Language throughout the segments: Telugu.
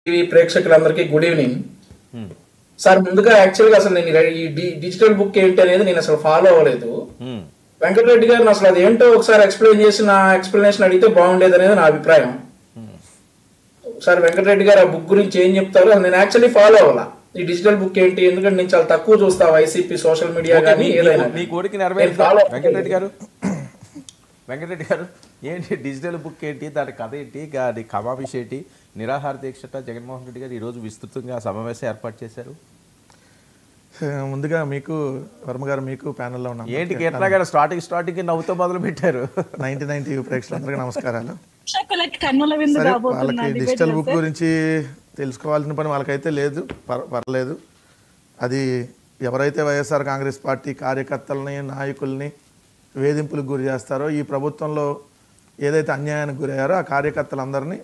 టీవీ ప్రేక్షకులందరికీ గుడ్ ఈవినింగ్ సార్. ముందుగా యాక్చువల్గా అసలు నేను ఈ డిజిటల్ బుక్ ఏంటి అనేది నేను అసలు ఫాలో అవ్వలేదు. వెంకటరెడ్డి గారిని అసలు అది ఏంటో ఒకసారి ఎక్స్ప్లెయిన్ చేసి నా ఎక్స్ప్లెనేషన్ అడిగితే బాగుండేది అనేది నా అభిప్రాయం. ఒకసారి వెంకటరెడ్డి గారు ఆ బుక్ గురించి ఏం చెప్తారో నేను యాక్చువల్లీ ఫాలో అవ్వాలా. ఈ డిజిటల్ బుక్ ఏంటి, ఎందుకంటే నేను చాలా తక్కువ చూస్తా వైసీపీ సోషల్ మీడియా కానీ ఏదైనా. మీ కోరిక వెంకటరెడ్డి గారు ఏంటి డిజిటల్ బుక్ ఏంటి, దాని కథ ఏంటి, దాని కమాభిష్ ఏంటి, నిరాహార దీక్షట జగన్మోహన్ రెడ్డి గారు ఈరోజు విస్తృతంగా సమావేశం ఏర్పాటు చేశారు. ముందుగా మీకు వర్మ గారు, మీకు ప్యానెల్లో ఉన్నాం. ఏంటి కీర్తన గారు స్టార్టింగ్ నవ్వుతో మొదలు పెట్టారు. 90 ప్రేక్షకులందరికీ నమస్కారాలు. సరే, వాళ్ళకి డిజిటల్ బుక్ గురించి తెలుసుకోవాల్సిన పని వాళ్ళకైతే లేదు, పర్లేదు. అది ఎవరైతే వైఎస్ఆర్ కాంగ్రెస్ పార్టీ కార్యకర్తలని, నాయకుల్ని వేధింపులకు గురి చేస్తారో, ఈ ప్రభుత్వంలో ఏదైతే అన్యాయానికి గురయ్యారో ఆ కార్యకర్తలందరినీ,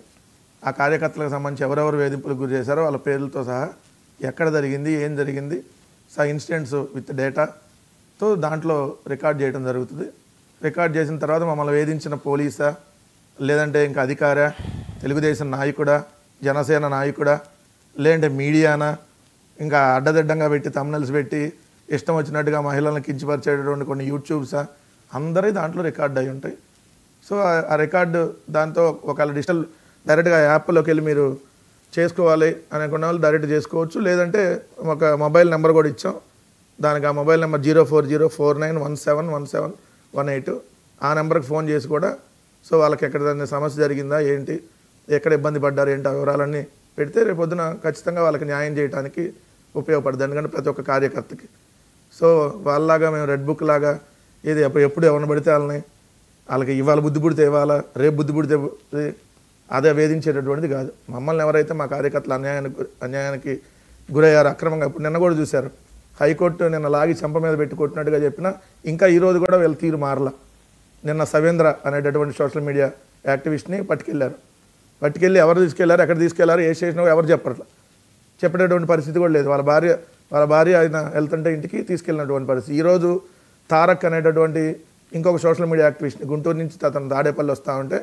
ఆ కార్యకర్తలకు సంబంధించి ఎవరెవరు వేధింపులకు గురి చేశారో వాళ్ళ పేర్లతో సహా ఎక్కడ జరిగింది, ఏం జరిగింది, ఇన్సిడెంట్స్ విత్ డేటాతో దాంట్లో రికార్డ్ చేయడం జరుగుతుంది. రికార్డ్ చేసిన తర్వాత మమ్మల్ని వేధించిన పోలీసా, లేదంటే ఇంకా అధికారా, తెలుగుదేశం నాయకుడా, జనసేన నాయకుడా, లేదంటే మీడియానా, ఇంకా అడ్డదిడ్డంగా పెట్టి తమ్నెల్స్ పెట్టి ఇష్టం వచ్చినట్టుగా మహిళలను కించపరిచేటటువంటి కొన్ని యూట్యూబ్సా, అందరి దాంట్లో రికార్డ్ అయి ఉంటాయి. సో ఆ రికార్డు దాంతో ఒకవేళ డిజిటల్ డైరెక్ట్గా యాప్లోకి వెళ్ళి మీరు చేసుకోవాలి అనుకున్న వాళ్ళు డైరెక్ట్ చేసుకోవచ్చు. లేదంటే ఒక మొబైల్ నెంబర్ కూడా ఇచ్చాం. దానికి ఆ మొబైల్ నెంబర్ 040491717118 ఆ నెంబర్కి ఫోన్ చేసి కూడా సో వాళ్ళకి ఎక్కడ సమస్య జరిగిందా ఏంటి, ఎక్కడ ఇబ్బంది పడ్డారు ఏంటి, ఆ వివరాలన్నీ పెడితే రేపొద్దున ఖచ్చితంగా వాళ్ళకి న్యాయం చేయడానికి ఉపయోగపడుతుంది. ఎందుకంటే ప్రతి ఒక్క కార్యకర్తకి సో వాళ్ళలాగా మేము రెడ్ బుక్ లాగా ఏది ఎప్పుడు ఎవరిని పడితే వాళ్ళకి ఇవాళ బుద్ధి పుడితే ఇవాళ, రేపు బుద్ధి పుడితే అదే వేధించేటటువంటిది కాదు. మమ్మల్ని ఎవరైతే మా కార్యకర్తలు అన్యాయానికి గురయ్యారు అక్రమంగా, ఇప్పుడు నిన్న కూడా చూశారు, హైకోర్టు నిన్న లాగి చెంప మీద పెట్టి కొట్టినట్టుగా చెప్పినా ఇంకా ఈరోజు కూడా వీళ్ళ తీరు మారలా. నిన్న సవేంద్ర అనేటటువంటి సోషల్ మీడియా యాక్టివిస్ట్ని పట్టుకెళ్ళి ఎవరు తీసుకెళ్లారు, ఎక్కడ తీసుకెళ్లారు, ఏ స్టేషన్ ఎవరు చెప్పేటటువంటి పరిస్థితి కూడా లేదు. వాళ్ళ భార్య ఆయన వెళ్తుంటే ఇంటికి తీసుకెళ్ళినటువంటి పరిస్థితి. ఈరోజు తారక్ అనేటటువంటి ఇంకొక సోషల్ మీడియా యాక్టివిస్ట్ని గుంటూరు నుంచి అతను దాడేపల్లి వస్తూ ఉంటే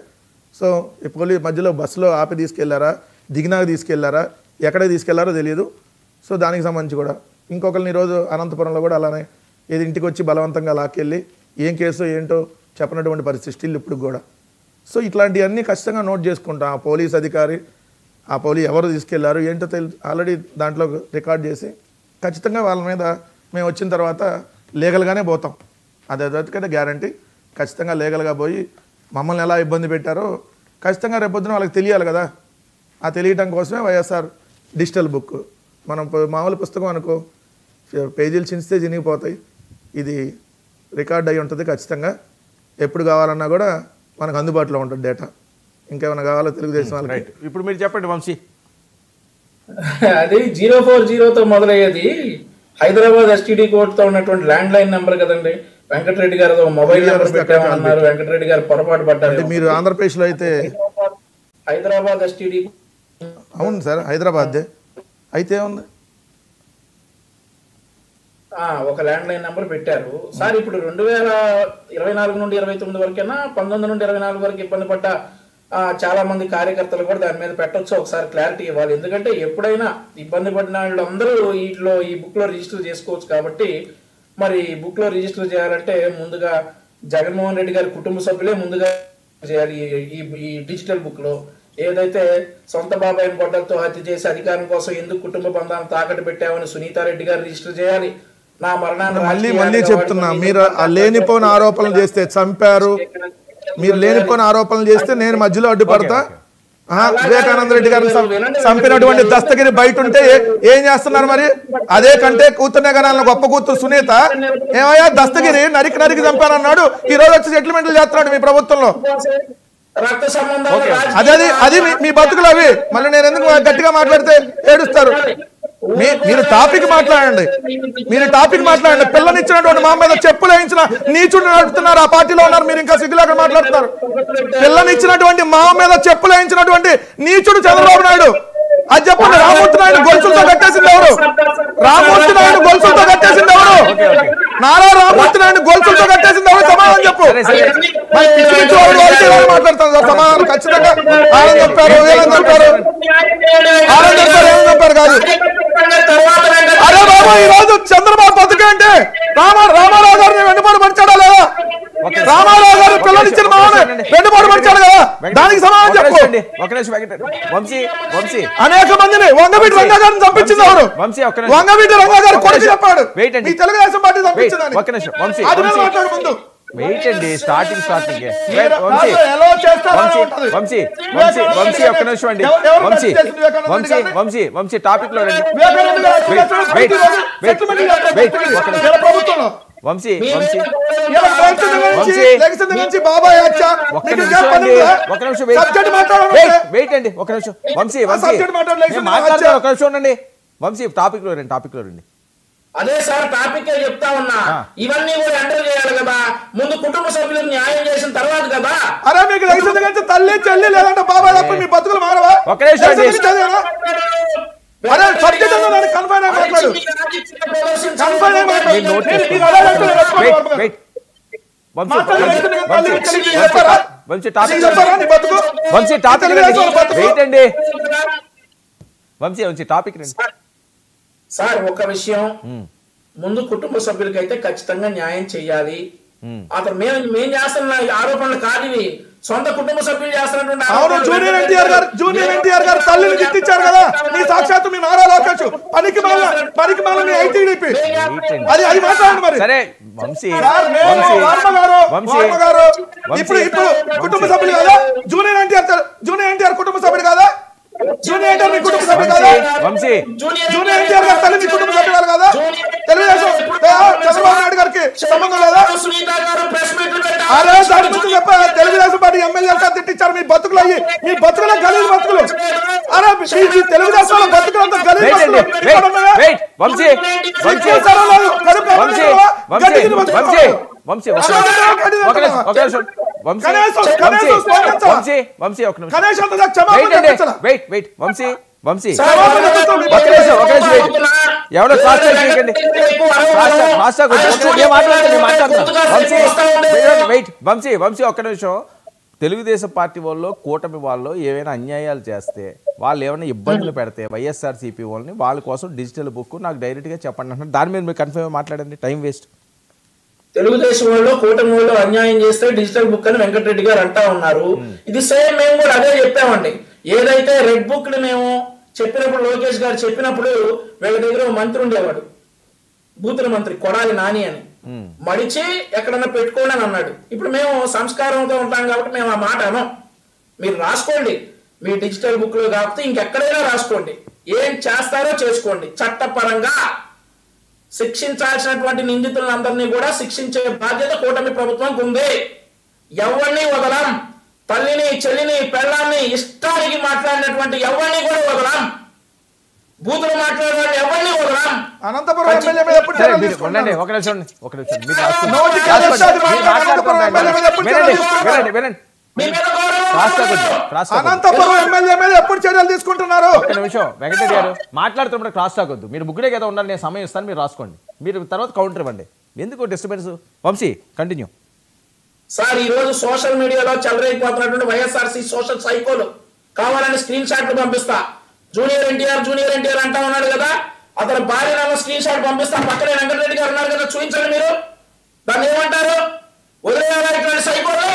సో ఈ పోలీసు మధ్యలో బస్సులో ఆపి తీసుకెళ్లారా, దిగినాక తీసుకెళ్లారా, ఎక్కడికి తీసుకెళ్లారో తెలియదు. సో దానికి సంబంధించి కూడా ఇంకొకరిని ఈరోజు అనంతపురంలో కూడా అలానే ఏది ఇంటికి వచ్చి బలవంతంగా లాక్కెళ్ళి ఏం కేసో ఏంటో చెప్పనటువంటి పరిస్థితి స్టిల్ ఇప్పుడు కూడా. సో ఇట్లాంటివన్నీ ఖచ్చితంగా నోట్ చేసుకుంటాం. ఆ పోలీస్ అధికారి, ఆ పోలీసు ఎవరు తీసుకెళ్లారు ఏంటో ఆల్రెడీ దాంట్లో రికార్డ్ చేసి ఖచ్చితంగా వాళ్ళ మీద మేము వచ్చిన తర్వాత లీగల్గానే పోతాం. అదైతే గ్యారంటీ. ఖచ్చితంగా లీగల్గా పోయి మమ్మల్ని ఎలా ఇబ్బంది పెట్టారో ఖచ్చితంగా రేపొద్దున వాళ్ళకి తెలియాలి కదా. ఆ తెలియటం కోసమే వైఎస్ఆర్ డిజిటల్ బుక్. మనం మామూలు పుస్తకం అనుకో పేజీలు చించితే చినిగిపోతాయి. ఇది రికార్డ్ అయి ఉంటుంది. ఖచ్చితంగా ఎప్పుడు కావాలన్నా కూడా మనకు అందుబాటులో ఉంటుంది డేటా. ఇంకేమైనా కావాలో తెలుగుదేశం వాళ్ళకి. ఇప్పుడు మీరు చెప్పండి వంశీ. అది 040తో మొదలయ్యేది హైదరాబాద్ ఎస్టీడీ కోర్టుతో ఉన్నటువంటి ల్యాండ్ లైన్ నెంబర్ కదండి. వెంకటరెడ్డి గారు మొబైల్ నెంబర్ పెట్టామన్నారు, వెంకటరెడ్డి గారు పొరపాటు పడ్డారు. మీరు ఆంధ్రప్రదేశ్లో అయితే హైదరాబాద్ ఎస్టీడీ. అవును సార్, హైదరాబాద్ అయితే ఉంది. ఒక ల్యాండ్ లైన్ నెంబర్ పెట్టారు సార్. ఇప్పుడు 2024 నుండి 29 వరకేనా, 19 నుండి 24 వరకు ఇబ్బంది పడ్డ చాలా మంది కార్యకర్తలు కూడా దాని మీద పెట్టొచ్చు. ఒకసారి క్లారిటీ ఇవ్వాలి. ఎందుకంటే ఎప్పుడైనా ఇబ్బంది పడిన వాళ్ళందరూ ఈ బుక్ లో రిజిస్టర్ చేసుకోవచ్చు. కాబట్టి మరి బుక్ లో రిజిస్టర్ చేయాలంటే ముందుగా జగన్మోహన్ రెడ్డి గారి కుటుంబ సభ్యులే ముందుగా చేయాలి. ఈ డిజిటల్ బుక్ లో ఏదైతే సొంత బాబాయిని గొడ్డలతో హత్య చేసి అధికారం కోసం ఎందుకు కుటుంబ బంధాలను తాకట్టు పెట్టామని సునీతారెడ్డి గారు రిజిస్టర్ చేయాలి. నా మరణాన్ని మళ్ళీ చెప్తున్నా, మీరు లేనిపోయిన ఆరోపణలు చేస్తే చంపారు, మీరు లేనిపోయిన ఆరోపణలు చేస్తే నేను మధ్యలో అడ్డుపడతా. వివేకానంద రెడ్డి గారిని చంపినటువంటి దస్తగిరి బయట ఉంటే ఏం చేస్తున్నారు మరి? అదే కంటే కూతురునే కనాలన్న గొప్ప కూతురు సునీత ఏమయ్యా దస్తగిరి నరికి చంపానన్నాడు, ఈ రోజు వచ్చి సెటిల్మెంట్లు చేస్తున్నాడు మీ ప్రభుత్వంలో. అది మీ బతుకులు అవి. మళ్ళీ నేను ఎందుకు గట్టిగా మాట్లాడితే ఏడుస్తారు. మీరు టాపిక్ మాట్లాడండి. పిల్లనిచ్చినటువంటి మా మీద చెప్పులు వేయించిన నీచుడు నడుపుతున్నారు. ఆ పార్టీలో ఉన్నారు మీరు, ఇంకా సిగ్గులేక మాట్లాడుతున్నారు. పిల్లనిచ్చినటువంటి మా మీద చెప్పులు వేయించినటువంటి నీచుడు చంద్రబాబు నాయుడు. అది చెప్పండి. రామూర్తి నాయుడు గొలుసులతో కట్టేసింది ఎవరు? నారా రామమూర్తి నాయుడు గొలుసులతో కట్టేసింది ఎవరు సమాధానం చెప్పు. మరి పిచ్చి పిచ్చి వాడు వాళ్ళకి ఎలా మాట్లాడతారు సార్? సమాధానం ఖచ్చితంగా ఆనంద్ చెప్పారు, ఏమని చెప్పారు, ఆనంద్ చెప్పారు, ఏమని చెప్పారు కాదు. అరే బాబు, ఈ రోజు చంద్రబాబు బతుకంటే రామారావు గారిని వెన్నుపాటు పడిచాడా లేదా? రామారావు గారు పిల్లలిచ్చిన మామని వెన్నుపాటు పడిచాడు కదా, దానికి సమాధానం చెప్పు. అనేక మందిని వంగవీటి రంగా గారిని చంపించింది ఎవరు? వంగవీటి రంగా గారు కొడుకు చెప్పాడు ఈ తెలుగుదేశం పార్టీ చంపించిందని. అది నేను మాట్లాడు ముందు. వెయిట్ అండి, స్టార్టింగ్ వంశీ టాపిక్ లో రండి. వంశీ టాపిక్ లో రండి. అదే సార్ టాపిక్ చెప్తా ఉన్నా, ఇవన్నీ కూడా ఎంటర్ చేయాలి కదా, ముందు కుటుంబ సభ్యులకు న్యాయం చేసిన తర్వాత కదా. అరే మీకు లైసెన్స్ కంటే తల్లి చెల్లి లేదంటే బాబాయ్ తప్ప మీ బతుకులు మారవా? అరే సబ్జెక్ట్ కన్ఫైన్ అయి మాట్లాడు, కన్ఫైన్ అయి మాట్లాడు. వంశీ టాపిక్ రండి సార్. ఒక విషయం, ముందు కుటుంబ సభ్యులకైతే ఖచ్చితంగా న్యాయం చేయాలి. అతను మేము చేస్తున్న ఆరోపణలు కాదు ఇవి, సొంత కుటుంబ సభ్యులు చేస్తున్నటువంటి. అవును, జూనియర్ ఎన్టీఆర్ గారు తల్లిని గిట్టించారు కదా, నీ సాక్షాత్తు మీ నారా లోకేష్ పనికి మాల మీ ఐటీడీపీ అది మాట్లాడండి మరి. సరే వంశీ గారు ఇప్పుడు కుటుంబ సభ్యులు కదా, జూనియర్ ఎన్టీఆర్ కుటుంబ సభ్యుడు కదా, జూనియర్ ఎన్టీఆర్ మీ కుటుంబ సభ్యుడు కదా, జూనియర్ ఎన్టీఆర్ గారు తల్లి మీ కుటుంబ సభ్యురాలు కదా, తెలుగుదేశం చంద్రబాబు నాయుడు గారికి సంబంధం లేదా? అరే దాని గురించి చెప్పా, తెలుగుదేశం పార్టీ ఎమ్మెల్యే తిట్టించారు మీ బతుకులు, అయ్యి మీ బతుకులే గలీజ్ బతుకులు. అరే తెలుగుదేశం బతుకులంతా గలీజ్ ఎవడో వంశీ ఒక్క నిమిషం. తెలుగుదేశం పార్టీ వాళ్ళు కూటమి వాళ్ళు ఏమైనా అన్యాయాలు చేస్తే, వాళ్ళు ఏమైనా ఇబ్బందులు పెడితే వైఎస్ఆర్సీపీ వాళ్ళని, వాళ్ళ కోసం డిజిటల్ బుక్ నాకు డైరెక్ట్గా చెప్పండి అంటున్నారు. దాని మీద మీరు కన్ఫర్మ్ మాట్లాడండి, టైం వేస్ట్. తెలుగుదేశం వాళ్ళు కూటమి వాళ్ళు అన్యాయం చేస్తే డిజిటల్ బుక్ అని వెంకటరెడ్డి గారు అంటా ఉన్నారు. ఇది సేమ్ మేము కూడా అదే చెప్పామండి. ఏదైతే రెడ్ బుక్ ని మేము చెప్పినప్పుడు, లోకేష్ గారు చెప్పినప్పుడు వీళ్ళ దగ్గర మంత్రి ఉండేవాడు, బూతుల మంత్రి కొడాలి నాని అని, మడిచి ఎక్కడన్నా పెట్టుకోండి అని అన్నాడు. ఇప్పుడు మేము సంస్కారంతో ఉంటాం కాబట్టి మేము ఆ మాట అనం. మీరు రాసుకోండి, మీ డిజిటల్ బుక్ లో కాకపోతే ఇంకెక్కడైనా రాసుకోండి, ఏం చేస్తారో చేసుకోండి. చట్టపరంగా శిక్షించాల్సినటువంటి నిందితులందరినీ కూడా శిక్షించే బాధ్యత కూటమి ప్రభుత్వానికి ఉంది. ఎవరిని వదలం, తల్లిని చెల్లిని పెళ్ళాన్ని ఇష్టానికి మాట్లాడినటువంటి ఎవరిని కూడా వదలం, బూతులు మాట్లాడే ఎవరిని వదలం. అనంతపురం ఎమ్మెల్యే మీద ఎప్పుడు చర్యలు తీసుకుంటారు? అనంతపురం ఎమ్మెల్యే మీద ఎప్పుడు చర్యలు తీసుకుంటున్నారు? ఒక్క నిమిషం వెంకటరెడ్డి గారు మాట్లాడుతున్నప్పుడు క్రాస్ టాక్ వద్దు. మీరు ముగ్గురే కదా ఉండాలి, నేను సమయం ఇస్తాను, మీరు రాసుకోండి, మీరు తర్వాత కౌంటర్ ఇవ్వండి. ఎందుకు డిస్టర్బెన్స్? వంశీ కంటిన్యూ. సార్, ఈ రోజు సోషల్ మీడియాలో చెలరైపోతున్నటువంటి వైఎస్ఆర్సీ సోషల్ సైకోలు కావాలని స్క్రీన్ షాట్లు పంపిస్తా. జూనియర్ ఎన్టీఆర్ అంటా ఉన్నాడు కదా, అతని భార్య స్క్రీన్ షాట్ పంపిస్తా. పక్కనే వెంకటరెడ్డి గారు ఉన్నారు కదా, చూపించండి మీరు. దాన్ని ఏమంటారు? వదిలేయాలా ఇట్లాంటి సైకోల్ని?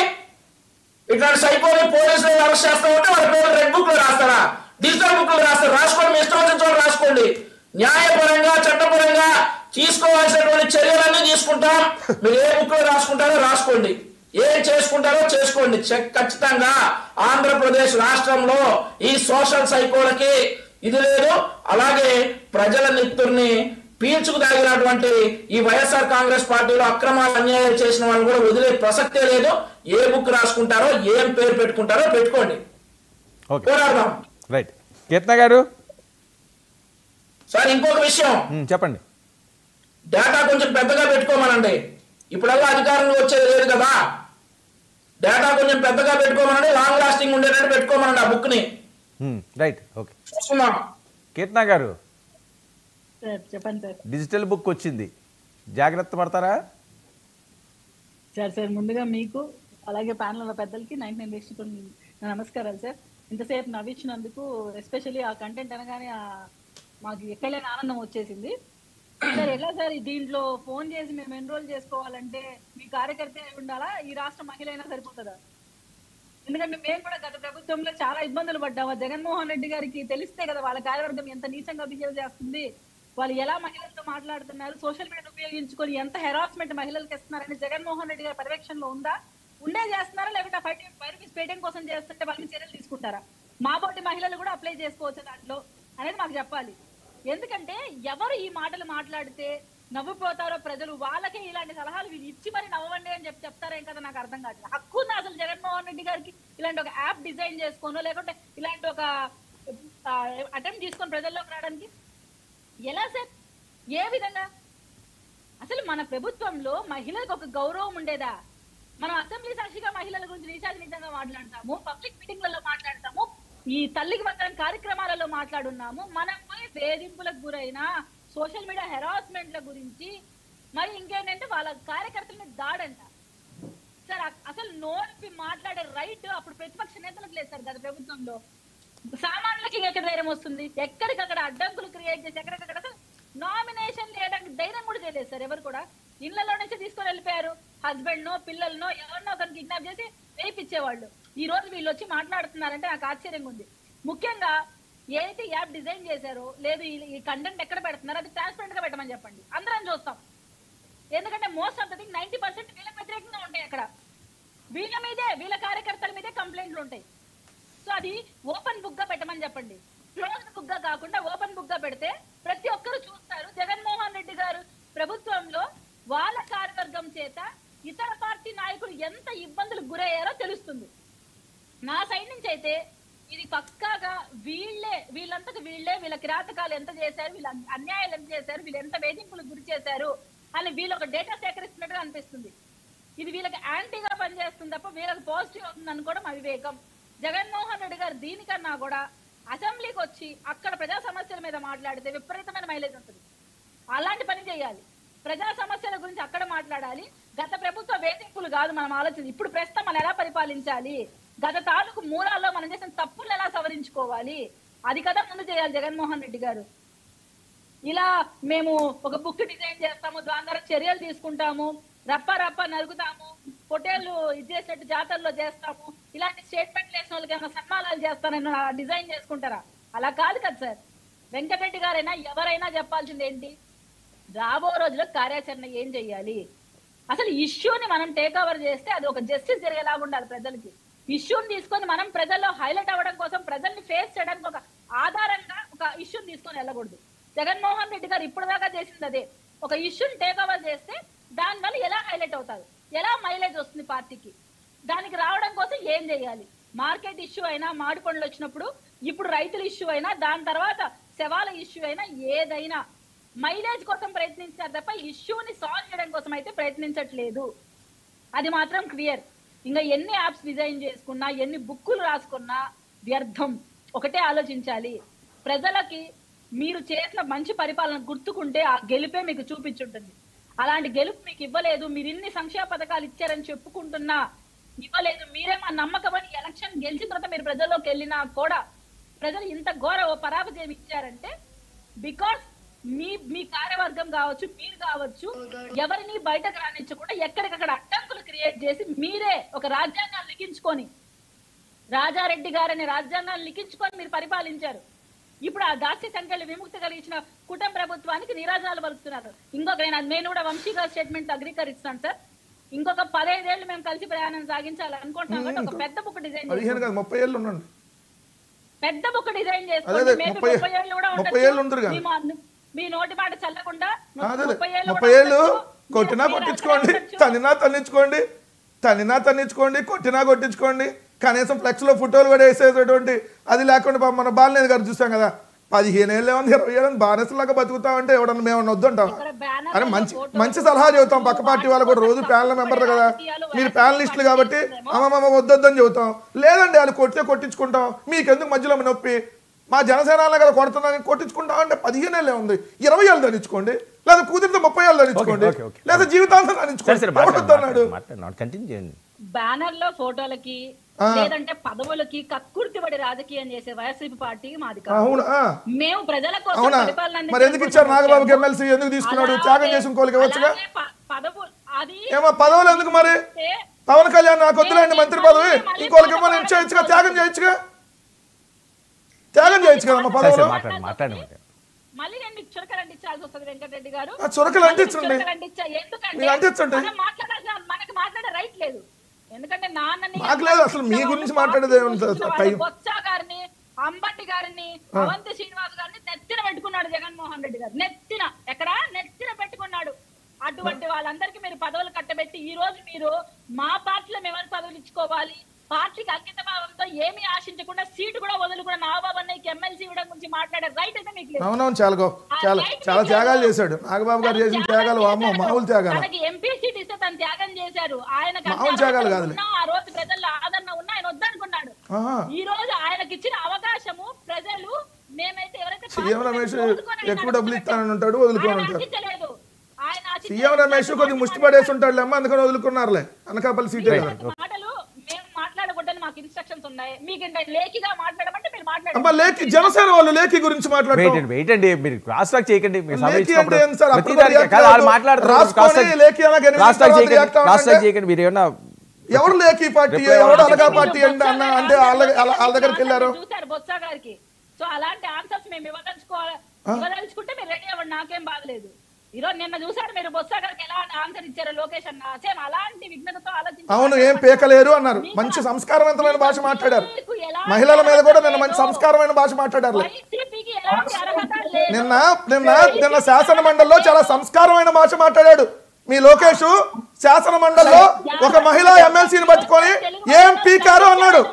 ఇట్లాంటి సైకోల్ని పోలీసులు అరెస్ట్ చేస్తా ఉంటే వాళ్ళ పేరు రెడ్ బుక్ లో రాస్తారా, డిజిటల్ బుక్ లో రాస్తారు? రాసుకోండి, మీ ఇష్టం వచ్చిన చోట రాసుకోండి. న్యాయపరంగా చట్టపరంగా తీసుకోవాల్సినటువంటి చర్యలన్నీ తీసుకుంటాం. మీరు ఏ బుక్ లో రాసుకుంటారో రాసుకోండి, ఏం చేసుకుంటారో చేసుకోండి. ఖచ్చితంగా ఆంధ్రప్రదేశ్ రాష్ట్రంలో ఈ సోషల్ సైకోలకి ఇది లేదు. అలాగే ప్రజల నెత్తుర్ని పీల్చుకు తాగినటువంటి ఈ వైఎస్ఆర్ కాంగ్రెస్ పార్టీలో అక్రమాలు అన్యాయాలు చేసిన వాళ్ళు కూడా వదిలే ప్రసక్తే లేదు. ఏ బుక్ రాసుకుంటారో, ఏం పేరు పెట్టుకుంటారో పెట్టుకోండి, పోరాడదాం. రైట్ కీర్తన గారు. సార్, ఇంకొక విషయం చెప్పండి. డేటా కొంచెం పెద్దగా పెట్టుకోమనండి. ఇప్పుడల్లా అధికారంలో వచ్చేది లేదు కదా, డేటా కొంచెం పెద్దగా పెట్టుకోమనండి, లాంగ్ లాస్టింగ్ ఉండేటట్టు పెట్టుకోమనండి ఆ బుక్ ని. Right, okay. చూస్తున్నాం. కీర్తన గారు, చెప్పండి సార్. డిజిటల్ బుక్ వచ్చింది, జాగ్రత్త పడతారా? సార్ ముందుగా మీకు అలాగే ప్యానల్ ఉన్న పెద్దలకి 99 వీక్షకులు నమస్కారాలు సార్. ఇంతసేపు నవ్వించినందుకు ఎస్పెషల్లీ ఆ కంటెంట్ అనగానే మాకు ఎక్కలేని ఆనందం వచ్చేసింది సార్. ఎలా సార్ దీంట్లో ఫోన్ చేసి మేము ఎన్రోల్ చేసుకోవాలంటే మీ కార్యకర్త ఉండాలా, ఈ రాష్ట్ర మహిళ అయినా సరిపోతుందా? ఎందుకంటే మేము కూడా గత ప్రభుత్వంలో చాలా ఇబ్బందులు పడ్డాము. జగన్మోహన్ రెడ్డి గారికి తెలిస్తే కదా వాళ్ళ కార్యవర్గం ఎంత నీచంగా బిహేవ్ చేస్తుంది, వాళ్ళు ఎలా మహిళలతో మాట్లాడుతున్నారు, సోషల్ మీడియాను ఉపయోగించుకొని ఎంత హెరాస్మెంట్ మహిళలకు ఇస్తున్నారని జగన్మోహన్ రెడ్డి గారి పర్యవేక్షణలో ఉందా? ఉండే చేస్తున్నారా, లేకపోతే ఫైర్ పేటింగ్ కోసం చేస్తుంటే వాళ్ళని చర్యలు తీసుకుంటారా? మా బోటి మహిళలు కూడా అప్లై చేసుకోవచ్చు దాంట్లో అనేది మాకు చెప్పాలి. ఎందుకంటే ఎవరు ఈ మాటలు మాట్లాడితే నవ్వుపోతారో ప్రజలు, వాళ్ళకే ఇలాంటి సలహాలు ఇచ్చి మరి నవ్వండి అని చెప్తారేం కదా, నాకు అర్థం కాదు. హక్కు ఉంది అసలు జగన్మోహన్ రెడ్డి గారికి ఇలాంటి ఒక యాప్ డిజైన్ చేసుకోనో లేకుంటే ఇలాంటి ఒక అటెంప్ట్ తీసుకొని ప్రజల్లోకి రావడానికి? ఎలా సార్, ఏ విధంగా? అసలు మన ప్రభుత్వంలో మహిళలకు ఒక గౌరవం ఉండేదా? మనం అసెంబ్లీ సాక్షిగా మహిళల గురించి నిజంగా మాట్లాడతాము, పబ్లిక్ మీటింగ్లలో మాట్లాడతాము, ఈ తల్లికి వందనం కార్యక్రమాలలో మాట్లాడున్నాము. మనం పోయి వేధింపులకు గురైన సోషల్ మీడియా హెరాస్మెంట్ల గురించి, మరి ఇంకేంటంటే వాళ్ళ కార్యకర్తల మీద దాడంట సార్. అసలు నోటి మాట్లాడే రైట్ అప్పుడు ప్రతిపక్ష నేతలకు లేదు సార్. గత ప్రభుత్వంలో సామాన్యులకి ఎక్కడ ధైర్యం వస్తుంది? ఎక్కడికక్కడ అడ్డంకులు క్రియేట్ చేసి ఎక్కడికక్కడ నామినేషన్ చేయడానికి ధైర్యం కూడా చేయలేదు సార్. ఎవరు కూడా ఇళ్లలో నుంచి తీసుకొని వెళ్ళిపోయారు. హస్బెండ్ నో పిల్లలనో ఎవరినో ఒకరిని కిడ్నాప్ చేసి వేయించేవాళ్ళు. ఈ రోజు వీళ్ళు వచ్చి మాట్లాడుతున్నారంటే నాకు ఆశ్చర్యంగా ఉంది. ముఖ్యంగా ఏదైతే యాప్ డిజైన్ చేశారో లేదు, ఈ కంటెంట్ ఎక్కడ పెడుతున్నారో అది ట్రాన్స్పరెంట్ గా పెట్టమని చెప్పండి, అందరం చూస్తాం. ఎందుకంటే మోస్ట్ ఆఫ్ ద థింగ్ 90% వీళ్ళకి వ్యతిరేకంగా ఉంటాయి. అక్కడ వీళ్ళ మీదే, వీళ్ళ కార్యకర్తల మీదే కంప్లైంట్లు ఉంటాయి. సో అది ఓపెన్ బుక్ గా పెట్టమని చెప్పండి. క్లోజ్డ్ బుక్ గా కాకుండా ఓపెన్ బుక్ గా పెడితే ప్రతి ఒక్కరు చూస్తారు. జగన్మోహన్ రెడ్డి గారు ప్రభుత్వంలో వాళ్ళ కార్యవర్గం చేత ఇతర పార్టీ నాయకులు ఎంత ఇబ్బందులకు గురయ్యారో తెలుస్తుంది. నా సైడ్ నుంచి అయితే ఇది పక్కాగా వీళ్ళంతకు వీళ్ళే వీళ్ళ కిరాతకాలు ఎంత చేశారు, వీళ్ళ అన్యాయాలు ఎంత చేశారు, వీళ్ళు ఎంత వేధింపులకు గురి చేశారు అని వీళ్ళు ఒక డేటా సేకరిస్తున్నట్టుగా అనిపిస్తుంది. ఇది వీళ్ళకి యాంటీగా పనిచేస్తుంది తప్ప వీళ్ళకి పాజిటివ్ అవుతుంది అనుకోవడం అవివేకం. జగన్మోహన్ రెడ్డి గారు దీనికన్నా కూడా అసెంబ్లీకి వచ్చి అక్కడ ప్రజా సమస్యల మీద మాట్లాడితే విపరీతమైన మైలేజ్ ఉంటుంది. అలాంటి పని చేయాలి. ప్రజా సమస్యల గురించి అక్కడ మాట్లాడాలి. గత ప్రభుత్వ వేధింపులు కాదు మనం ఆలోచన. ఇప్పుడు ప్రస్తుతం మనం ఎలా పరిపాలించాలి, గత తాలూకు మూలాల్లో మనం చేసిన తప్పులు ఎలా సవరించుకోవాలి, అది కదా ముందు చేయాలి జగన్మోహన్ రెడ్డి గారు. ఇలా మేము ఒక బుక్ డిజైన్ చేస్తాము, దాని ద్వారా చర్యలు తీసుకుంటాము, రప్ప నరుగుతాము, పొటేళ్లు ఇది చేసినట్టు జాతరలో చేస్తాము, ఇలాంటి స్టేట్మెంట్లు వేసిన వాళ్ళకి ఏమైనా సన్మానాలు చేస్తానని డిజైన్ చేసుకుంటారా? అలా కాదు కదా సార్. వెంకటరెడ్డి గారైనా ఎవరైనా చెప్పాల్సింది ఏంటి, రాబో రోజుల్లో కార్యాచరణ ఏం చెయ్యాలి. అసలు ఇష్యూని మనం టేక్ ఓవర్ చేస్తే అది ఒక జస్టిస్ జరిగేలాగా ఉండాలి. ప్రజలకి ఇష్యూని తీసుకొని మనం ప్రజల్లో హైలైట్ అవ్వడం కోసం, ప్రజల్ని ఫేస్ చేయడానికి ఒక ఆధారంగా ఒక ఇష్యూని తీసుకొని వెళ్ళకూడదు. జగన్మోహన్ రెడ్డి గారు ఇప్పుడు దాకా చేసింది అదే. ఒక ఇష్యూని టేక్ ఓవర్ చేస్తే దానివల్ల ఎలా హైలైట్ అవుతారు, ఎలా మైలేజ్ వస్తుంది పార్టీకి, దానికి రావడం కోసం ఏం చేయాలి. మార్కెట్ ఇష్యూ అయినా, మాడి పండ్లు వచ్చినప్పుడు, ఇప్పుడు రైతుల ఇష్యూ అయినా, దాని తర్వాత శవాల ఇష్యూ అయినా, ఏదైనా మైలేజ్ కోసం ప్రయత్నించారు తప్ప ఇష్యూని సాల్వ్ చేయడం కోసం అయితే ప్రయత్నించట్లేదు. అది మాత్రం క్లియర్. ఇంకా ఎన్ని యాప్స్ డిజైన్ చేసుకున్నా, ఎన్ని బుక్కులు రాసుకున్నా వ్యర్థం. ఒకటే ఆలోచించాలి, ప్రజలకి మీరు చేసిన మంచి పరిపాలన గుర్తుకుంటే ఆ గెలుపే మీకు చూపించుంటుంది. అలాంటి గెలుపు మీకు ఇవ్వలేదు. మీరు ఇన్ని సంక్షేమ పథకాలు ఇచ్చారని చెప్పుకుంటున్నా ఇవ్వలేదు. మీరే మా నమ్మకం అని ఎలక్షన్ గెలిచిన తర్వాత మీరు ప్రజల్లోకి వెళ్ళినా కూడా ప్రజలు ఇంత ఘోర పరాజయం ఇచ్చారంటే బికాస్ మీ కార్యవర్గం కావచ్చు, మీరు కావచ్చు, ఎవరిని బయటకు రానిచ్చకుండా ఎక్కడికక్కడ అడ్డంకులు క్రియేట్ చేసి మీరే ఒక రాజ్యాంగాన్ని లిఖించుకొని, రాజారెడ్డి గారని రాజ్యాంగాన్ని లిఖించుకొని మీరు పరిపాలించారు. ఇప్పుడు ఆ దాస్య సంఖ్యలు విముక్తి కలిగించిన కుటుంబ ప్రభుత్వానికి నీరాజనాలు పలుకుతున్నారు. ఇంకొక నేను కూడా వంశీ గారి స్టేట్మెంట్ అగ్రీకరిస్తున్నాను సార్. ఇంకొక 15 ఏళ్ళు మేము కలిసి ప్రయాణం సాగించాలి అనుకుంటున్నాం కాబట్టి ఒక పెద్ద బుక్ డిజైన్ 30 ఏళ్ళు ఉండండి, పెద్ద బుక్ డిజైన్ చేసుకోండి. 30 ఏళ్ళు కూడా ఉంటుంది. మీ నోటి మాట చల్లకుండా 30 ఏళ్ళు కొట్టినా కొట్టించుకోండి, తన్నినా తన్నించుకోండి, కొట్టినా కొట్టించుకోండి. కనీసం ఫ్లెక్స్ లో ఫోటోలు కూడా వేసేటటువంటి అది లేకుండా మన బాలనేది గారు చూసాం కదా, 15 ఏళ్ళు 20 ఏళ్ళు బానిసలాగా బతుకుతామంటే ఎవడన్నా మేము వద్దంటాం. అని మంచి సలహా చెబుతాం. పక్క పార్టీ వాళ్ళు కూడా రోజు ప్యానల్ మెంబర్లు కదా, మీరు ప్యానలిస్టులు కాబట్టి అమ్మమ్మ వద్దని చెబుతాం. లేదండి వాళ్ళు కొట్టించుకుంటాం, మీకెందుకు మధ్యలో నొప్పి, మా జనసేన కదా కొడుతున్నాను కొట్టించుకుంటా అంటే 15 ఏళ్ళే ఉంది, 20 ఏళ్ళు దండించుకోండి, లేదా కుదిరితే 30 ఏళ్ళు దండించుకోండి, లేదా జీవితాంతం దండించుకోండి. కంటిన్యూ చేయండి. బ్యానర్ లో ఫోటోలకి లేదంటే పదవులకి కక్కుర్తిపడి రాజకీయం చేసే వైఎస్ఆర్సీపీ పార్టీ మాది కాదు. అవునా? మేము ప్రజల కోసం అవునా? పరిపాలన మరి ఎందుకు ఇచ్చారు నాగబాబుకి ఎమ్మెల్సీ? ఎందుకు తీసుకున్నాడు? త్యాగం చేసి ఇంకోళ్ళకి ఇవ్వచ్చుగా. ఏమో పదవులు ఎందుకు మరి? పవన్ కళ్యాణ్ నాకు వద్దులేండి మంత్రి పదవి, ఇంకోళ్ళకి ఇవ్వని ఇచ్చేయచ్చుగా, త్యాగం చేయొచ్చుగా, త్యాగం చేయొచ్చు కదమ్మా పదవులు. మళ్ళీ నేను మీకు చురకలు అంటించాల్సి వస్తుంది వెంకటరెడ్డి గారు. చురకలు అంటించండి, ఎందుకంటే మనకి మాట్లాడే రైట్ లేదు. ఎందుకంటే నాకు లేదు అసలు మీ గురించి మాట్లాడేది. బొత్స గారిని, అంబటి గారిని, అవంతి శ్రీనివాస్ గారిని నెత్తిన పెట్టుకున్నాడు జగన్మోహన్ రెడ్డి గారు. నెత్తిన ఎక్కడ నెత్తిన పెట్టుకున్నాడు. అటువంటి వాళ్ళందరికీ మీరు పదవులు కట్టబెట్టి ఈ రోజు మీరు మా పార్టీలో మేము పదవులు ఇచ్చుకోవాలి, పార్టీకి అంకిత భావంతో ఏమీ ఆశించకుండా సీటు కూడా వదులుకున్న నాగబాబు అన్నయ్యకి ఎమ్మెల్సీ ఇవ్వడం గురించి మాట్లాడే రైట్ అయితే మీకు లేదు. అవునవును, చాలా త్యాగాలు చేశాడు నాగబాబు గారు. చేసిన త్యాగాలు మామూలు త్యాగాలు. మనకి ఎంపీ సీట్ ఇస్తే తను త్యాగం చేశారు. ఆయన మామూలు త్యాగాలు కాదు. ఆ రోజు ప్రజల్లో ఆదరణ ఉన్నా ఆయన వద్దనుకున్నాడు. ఈ రోజు ఆయనకి ఇచ్చిన అవకాశము ప్రజలు మేమైతే ఎవరైతే సీఎం రమేష్ ఎక్కువ డబ్బులు ఇస్తానని ఉంటాడు, వదులుకొని ఉంటాడు. సీఎం రమేష్ కొద్దిగా ముష్టి పడేసి ఉంటాడు అమ్మ, అందుకని వదులుకున్నారులే. అనకాపల్లి సీటే కదా. ఇన్స్ట్రక్షన్స్ ఉన్నాయి మీకు. లేఖిగా మాట్లాడమంటే మీరు మాట్లాడండి. అమ్మ లేఖి జనసేన వాళ్ళు లేఖి గురించి మాట్లాడండి. వెయిట్ అండి, మీరు క్రాస్ టాక్ చేయకండి. మీరు ఏమన్నా ఎవరు లేఖి పార్టీ, ఎవరు అలగా పార్టీ అన్న అంటే వాళ్ళ దగ్గరికి వెళ్ళారు చూసారు బొత్స గారికి. సో అలాంటి ఆన్సర్స్ మేము ఇవ్వదలుచుకుంటే మీరు రెడీ అవ్వండి, నాకేం బాగలేదు. ఈరోజు నిన్న చూసారు మీరు బొత్స గారికి ఎలా ఆన్సర్ ఇచ్చారు లోకేష్ అన్న. సేమ్ అలాంటి విఘ్నతతో ఆలోచించారు. అవును, ఏం పేకలేరు అన్నారు. మంచి సంస్కారవంతమైన భాష మాట్లాడారు. మహిళల మీద కూడా నిన్న మంచి సంస్కారమైన భాష మాట్లాడారు. నిన్న శాసన మండలిలో చాలా సంస్కారమైన భాష మాట్లాడాడు మీ లోకేష్. శాసన మండలిలో ఒక మహిళా ఎమ్మెల్సీని పట్టుకొని ఏం పీకారు అన్నాడు.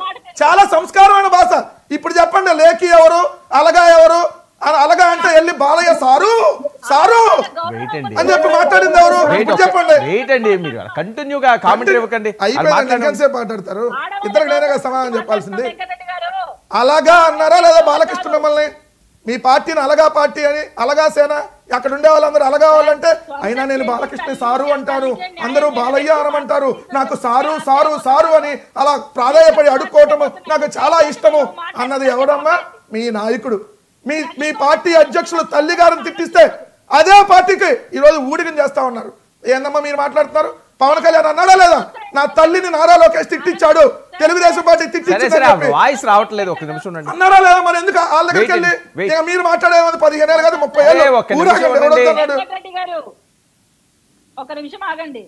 చాలా సంస్కారమైన భాష. ఇప్పుడు చెప్పండి లేఖి ఎవరు, అలగా ఎవరు? అలాగా అంటే వెళ్ళి బాలయ్య సారు సారు అని చెప్పి మాట్లాడింది ఎవరు? చెప్పండి. కంటిన్యూగా కామెంటరీ ఇవ్వకండి. అయిపోయింది, ఎంతసేపు మాట్లాడతారు? ఇద్దరికి నేనే సమాధానం చెప్పాల్సింది. అలాగా అన్నారా లేదా బాలకృష్ణ మిమ్మల్ని? మీ పార్టీని అలగా పార్టీ అని, అలగా సేన అక్కడ ఉండే వాళ్ళందరూ అలగా వాళ్ళంటే, అయినా నేను బాలకృష్ణ సారు అంటాను, అందరూ బాలయ్య అనమంటారు, నాకు సారు సారు సారు అని అలా ప్రాధాయపడి అడుక్కోవటము నాకు చాలా ఇష్టము అన్నది ఎవరమ్మా? మీ నాయకుడు. మీ పార్టీ అధ్యక్షులు తల్లి గారిని తిట్టిస్తే అదే పార్టీకి ఈరోజు ఊడిగం చేస్తా ఉన్నారు. ఏందమ్మా మీరు మాట్లాడుతున్నారు? పవన్ కళ్యాణ్ అన్నాడా లేదా నా తల్లిని నారా లోకేష్ తిట్టించాడు, తెలుగుదేశం పార్టీ తిట్టించాడు వాయిస్ రావట్లేదు, ఒక నిమిషం ఉండండి. అన్నారా లేదా? మరి ఎందుకు వాళ్ళ దగ్గరికి వెళ్ళి మీరు మాట్లాడేది 15 ఏళ్ళు కాదు 30 ఏళ్ళు? ఒక నిమిషం ఆగండి.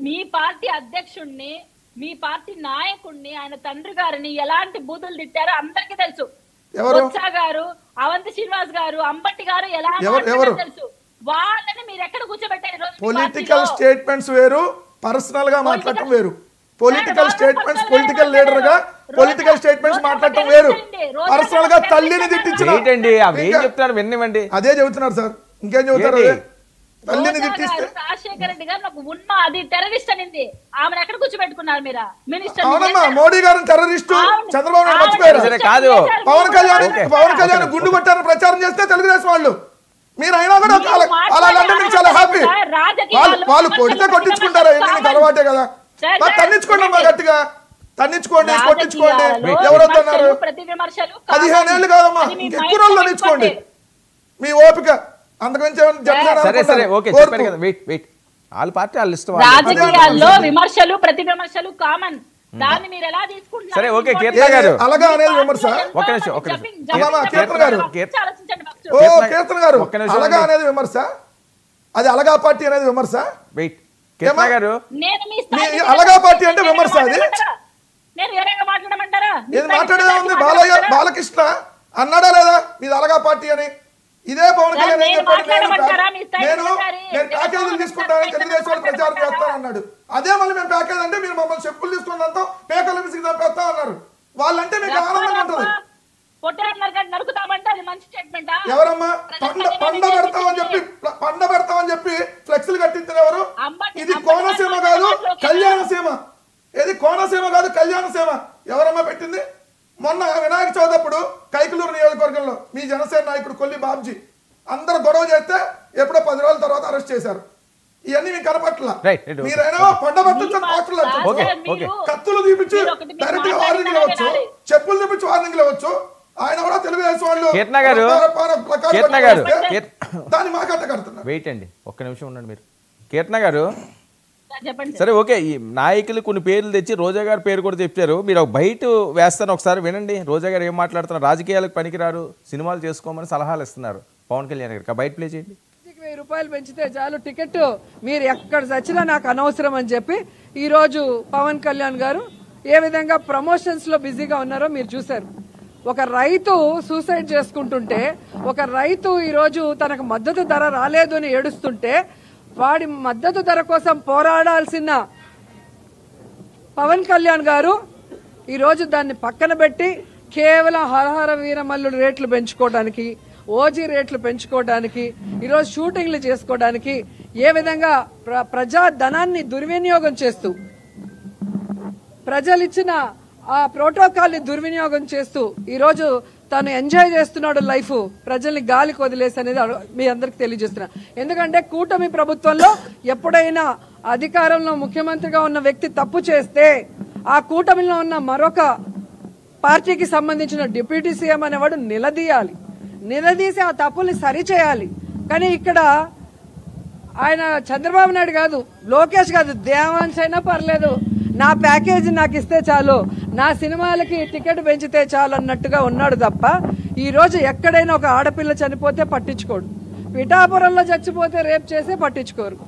మీ పార్టీ అధ్యక్షుడిని, మీ పార్టీ నాయకుడిని, ఆయన తండ్రి గారిని ఎలాంటి బూతులు తిట్టారో అందరికీ తెలుసు. బొత్స గారు, అవంతి శ్రీనివాస్ గారు, అంబటి గారు ఎలా తెలుసు. వాళ్ళని మీరు ఎక్కడ కూర్చోబెట్టారు? పొలిటికల్ స్టేట్మెంట్స్ వేరు, పర్సనల్ గా మాట్లాడటం వేరు. పొలిటికల్ స్టేట్మెంట్స్, పొలిటికల్ లీడర్ గా పొలిటికల్ స్టేట్మెంట్స్ మాట్లాడటం వేరు. పర్సనల్ గా తల్లిని తిట్టించారు. అదే చెబుతున్నారు సార్, ఇంకేం చెబుతారు? తల్లిని తిట్టిస్తే రాజశేఖర రెడ్డి గారు నాకు ఉన్న అది టెర్రరిస్ట్ అనింది, ఆమెను ఎక్కడ కూర్చోబెట్టుకున్నారు మీరు? మినిస్టర్. అవునమ్మా, మోడీ గారు టెర్రరిస్టు, చంద్రబాబు నాయుడు మర్చిపోయారు. కాదు, పవన్ కళ్యాణ్ గుండు కొట్టారని ప్రచారం చేస్తే తెలుగుదేశం వాళ్ళు, మీరు అయినా కూడా అలాంటి మీకు చాలా హ్యాపీ. వాళ్ళు కొడితే కొట్టించుకుంటారా? మీకు అలవాటే కదా, తన్నించుకోండి అమ్మా, గట్టిగా తన్నించుకోండి, కొట్టించుకోండి. ఎవరొద్దన్నారు? 15 ఏళ్ళు కాదమ్మా, ఎక్కువ రోజులు తన్నించుకోండి, మీ ఓపిక. రాజకీయాల్లో విమర్శలు ప్రతి విమర్శలు కామన్. దాన్ని మీరు ఎలా తీసుకుంటున్నారు? సరే ఓకే, కీర్తన గారు అలాగా అనేది విమర్శ. ఒక నిమిషం కీర్తన గారు అలాగా అనేది విమర్శ, అది అలగా పార్టీ అనేది విమర్శ. కీర్తన గారు అలగా పార్టీ అంటే విమర్శ. అది నేను వేరేగా మాట్లాడమంటారా? ఏది మాట్లాడేదా ఉంది? బాలకృష్ణ అన్నాడా లేదా మీది అలగా పార్టీ అని? ఇదే పవన్ కళ్యాణ్ ఏం చెప్పాడు? నేను ప్యాకేజీలు తీసుకుంటానని తెలుగుదేశం ప్రచారం చేస్తాను అన్నాడు. అదే మళ్ళీ మేము ప్యాకేజ్ అంటే మీరు మమ్మల్ని చెప్పులు తీసుకున్నంత పేకల మిసికి తప్పేస్తా అన్నారు. వాళ్ళంటే మీకు ఆనందంగా ఉంటుంది. ఎవరమ్మా పండ పెడతామని చెప్పి ఫ్లెక్సీలు కట్టించిన ఎవరు? ఇది కోనసీమ కాదు కళ్యాణసీమ. ఏది కోనసీమ కాదు కళ్యాణసీమ. ఎవరమ్మా పెట్టింది? మొన్న వినాయక చవితి అప్పుడు కైకలూరు నియోజకవర్గంలో మీ జనసేన నాయకుడు కొల్లి బాబ్జీ అందరూ గొడవ చేస్తే ఎప్పుడో 10 రోజుల తర్వాత అరెస్ట్ చేశారు. ఇవన్నీ మీకు కనపట్ల. మీరైనా కత్తులు తీపించి డైరెక్ట్ గా వార్నింగ్ ఇవ్వచ్చు, చెప్పులు తీపించి వార్నింగ్ ఇవ్వచ్చు. ఆయన కూడా తెలుగుదేశం వాళ్ళు దాన్ని మాకట్ట కడుతున్నారు. వెయిట్ అండి, ఒక్క నిమిషం ఉండండి మీరు. కీర్తన గారు సరే ఓకే, ఈ నాయకులు కొన్ని పేర్లు తెచ్చి రోజా గారి పేరు కూడా చెప్పారు. మీరు బయట వేస్తాను ఒకసారి వినండి. రోజా గారు ఏం మాట్లాడుతున్నారు? రాజకీయాలకు పనికిరారు, సినిమాలు చేసుకోమని సలహాలు ఇస్తున్నారు పవన్ కళ్యాణ్ గారికి. బయట ప్లే చేయండి. 1000 రూపాయలు పెంచితే చాలు టికెట్, మీరు ఎక్కడ చచ్చినా నాకు అనవసరం అని చెప్పి ఈరోజు పవన్ కళ్యాణ్ గారు ఏ విధంగా ప్రమోషన్స్లో బిజీగా ఉన్నారో మీరు చూశారు. ఒక రైతు సూసైడ్ చేసుకుంటుంటే, ఒక రైతు ఈరోజు తనకు మద్దతు ధర రాలేదు అని ఏడుస్తుంటే, వాడి మద్దతు ధర కోసం పోరాడాల్సిన పవన్ కళ్యాణ్ గారు ఈరోజు దాన్ని పక్కన పెట్టి కేవలం హరహర వీరమల్లుడు రేట్లు పెంచుకోవడానికి, ఓజీ రేట్లు పెంచుకోవడానికి, ఈరోజు షూటింగ్లు చేసుకోవడానికి ఏ విధంగా ప్రజా ధనాన్ని దుర్వినియోగం చేస్తూ, ప్రజలిచ్చిన ఆ ప్రోటోకాల్ని దుర్వినియోగం చేస్తూ ఈరోజు తను ఎంజాయ్ చేస్తున్నాడు లైఫ్, ప్రజల్ని గాలికి వదిలేసి అనేది మీ అందరికి తెలియజేస్తున్నా. ఎందుకంటే కూటమి ప్రభుత్వంలో ఎప్పుడైనా అధికారంలో ముఖ్యమంత్రిగా ఉన్న వ్యక్తి తప్పు చేస్తే ఆ కూటమిలో ఉన్న మరొక పార్టీకి సంబంధించిన డిప్యూటీ సీఎం అనేవాడు నిలదీసి ఆ తప్పుల్ని సరిచేయాలి. కానీ ఇక్కడ ఆయన చంద్రబాబు నాయుడు కాదు, లోకేష్ కాదు, దేవాంశ్ అయినా పర్లేదు, నా ప్యాకేజీ నాకు ఇస్తే చాలు, నా సినిమాలకి టికెట్ పెంచితే చాలు అన్నట్టుగా ఉన్నాడు తప్ప ఈరోజు ఎక్కడైనా ఒక ఆడపిల్ల చనిపోతే పట్టించుకోడు, పిఠాపురంలో చచ్చిపోతే రేప్ చేసే పట్టించుకోరు,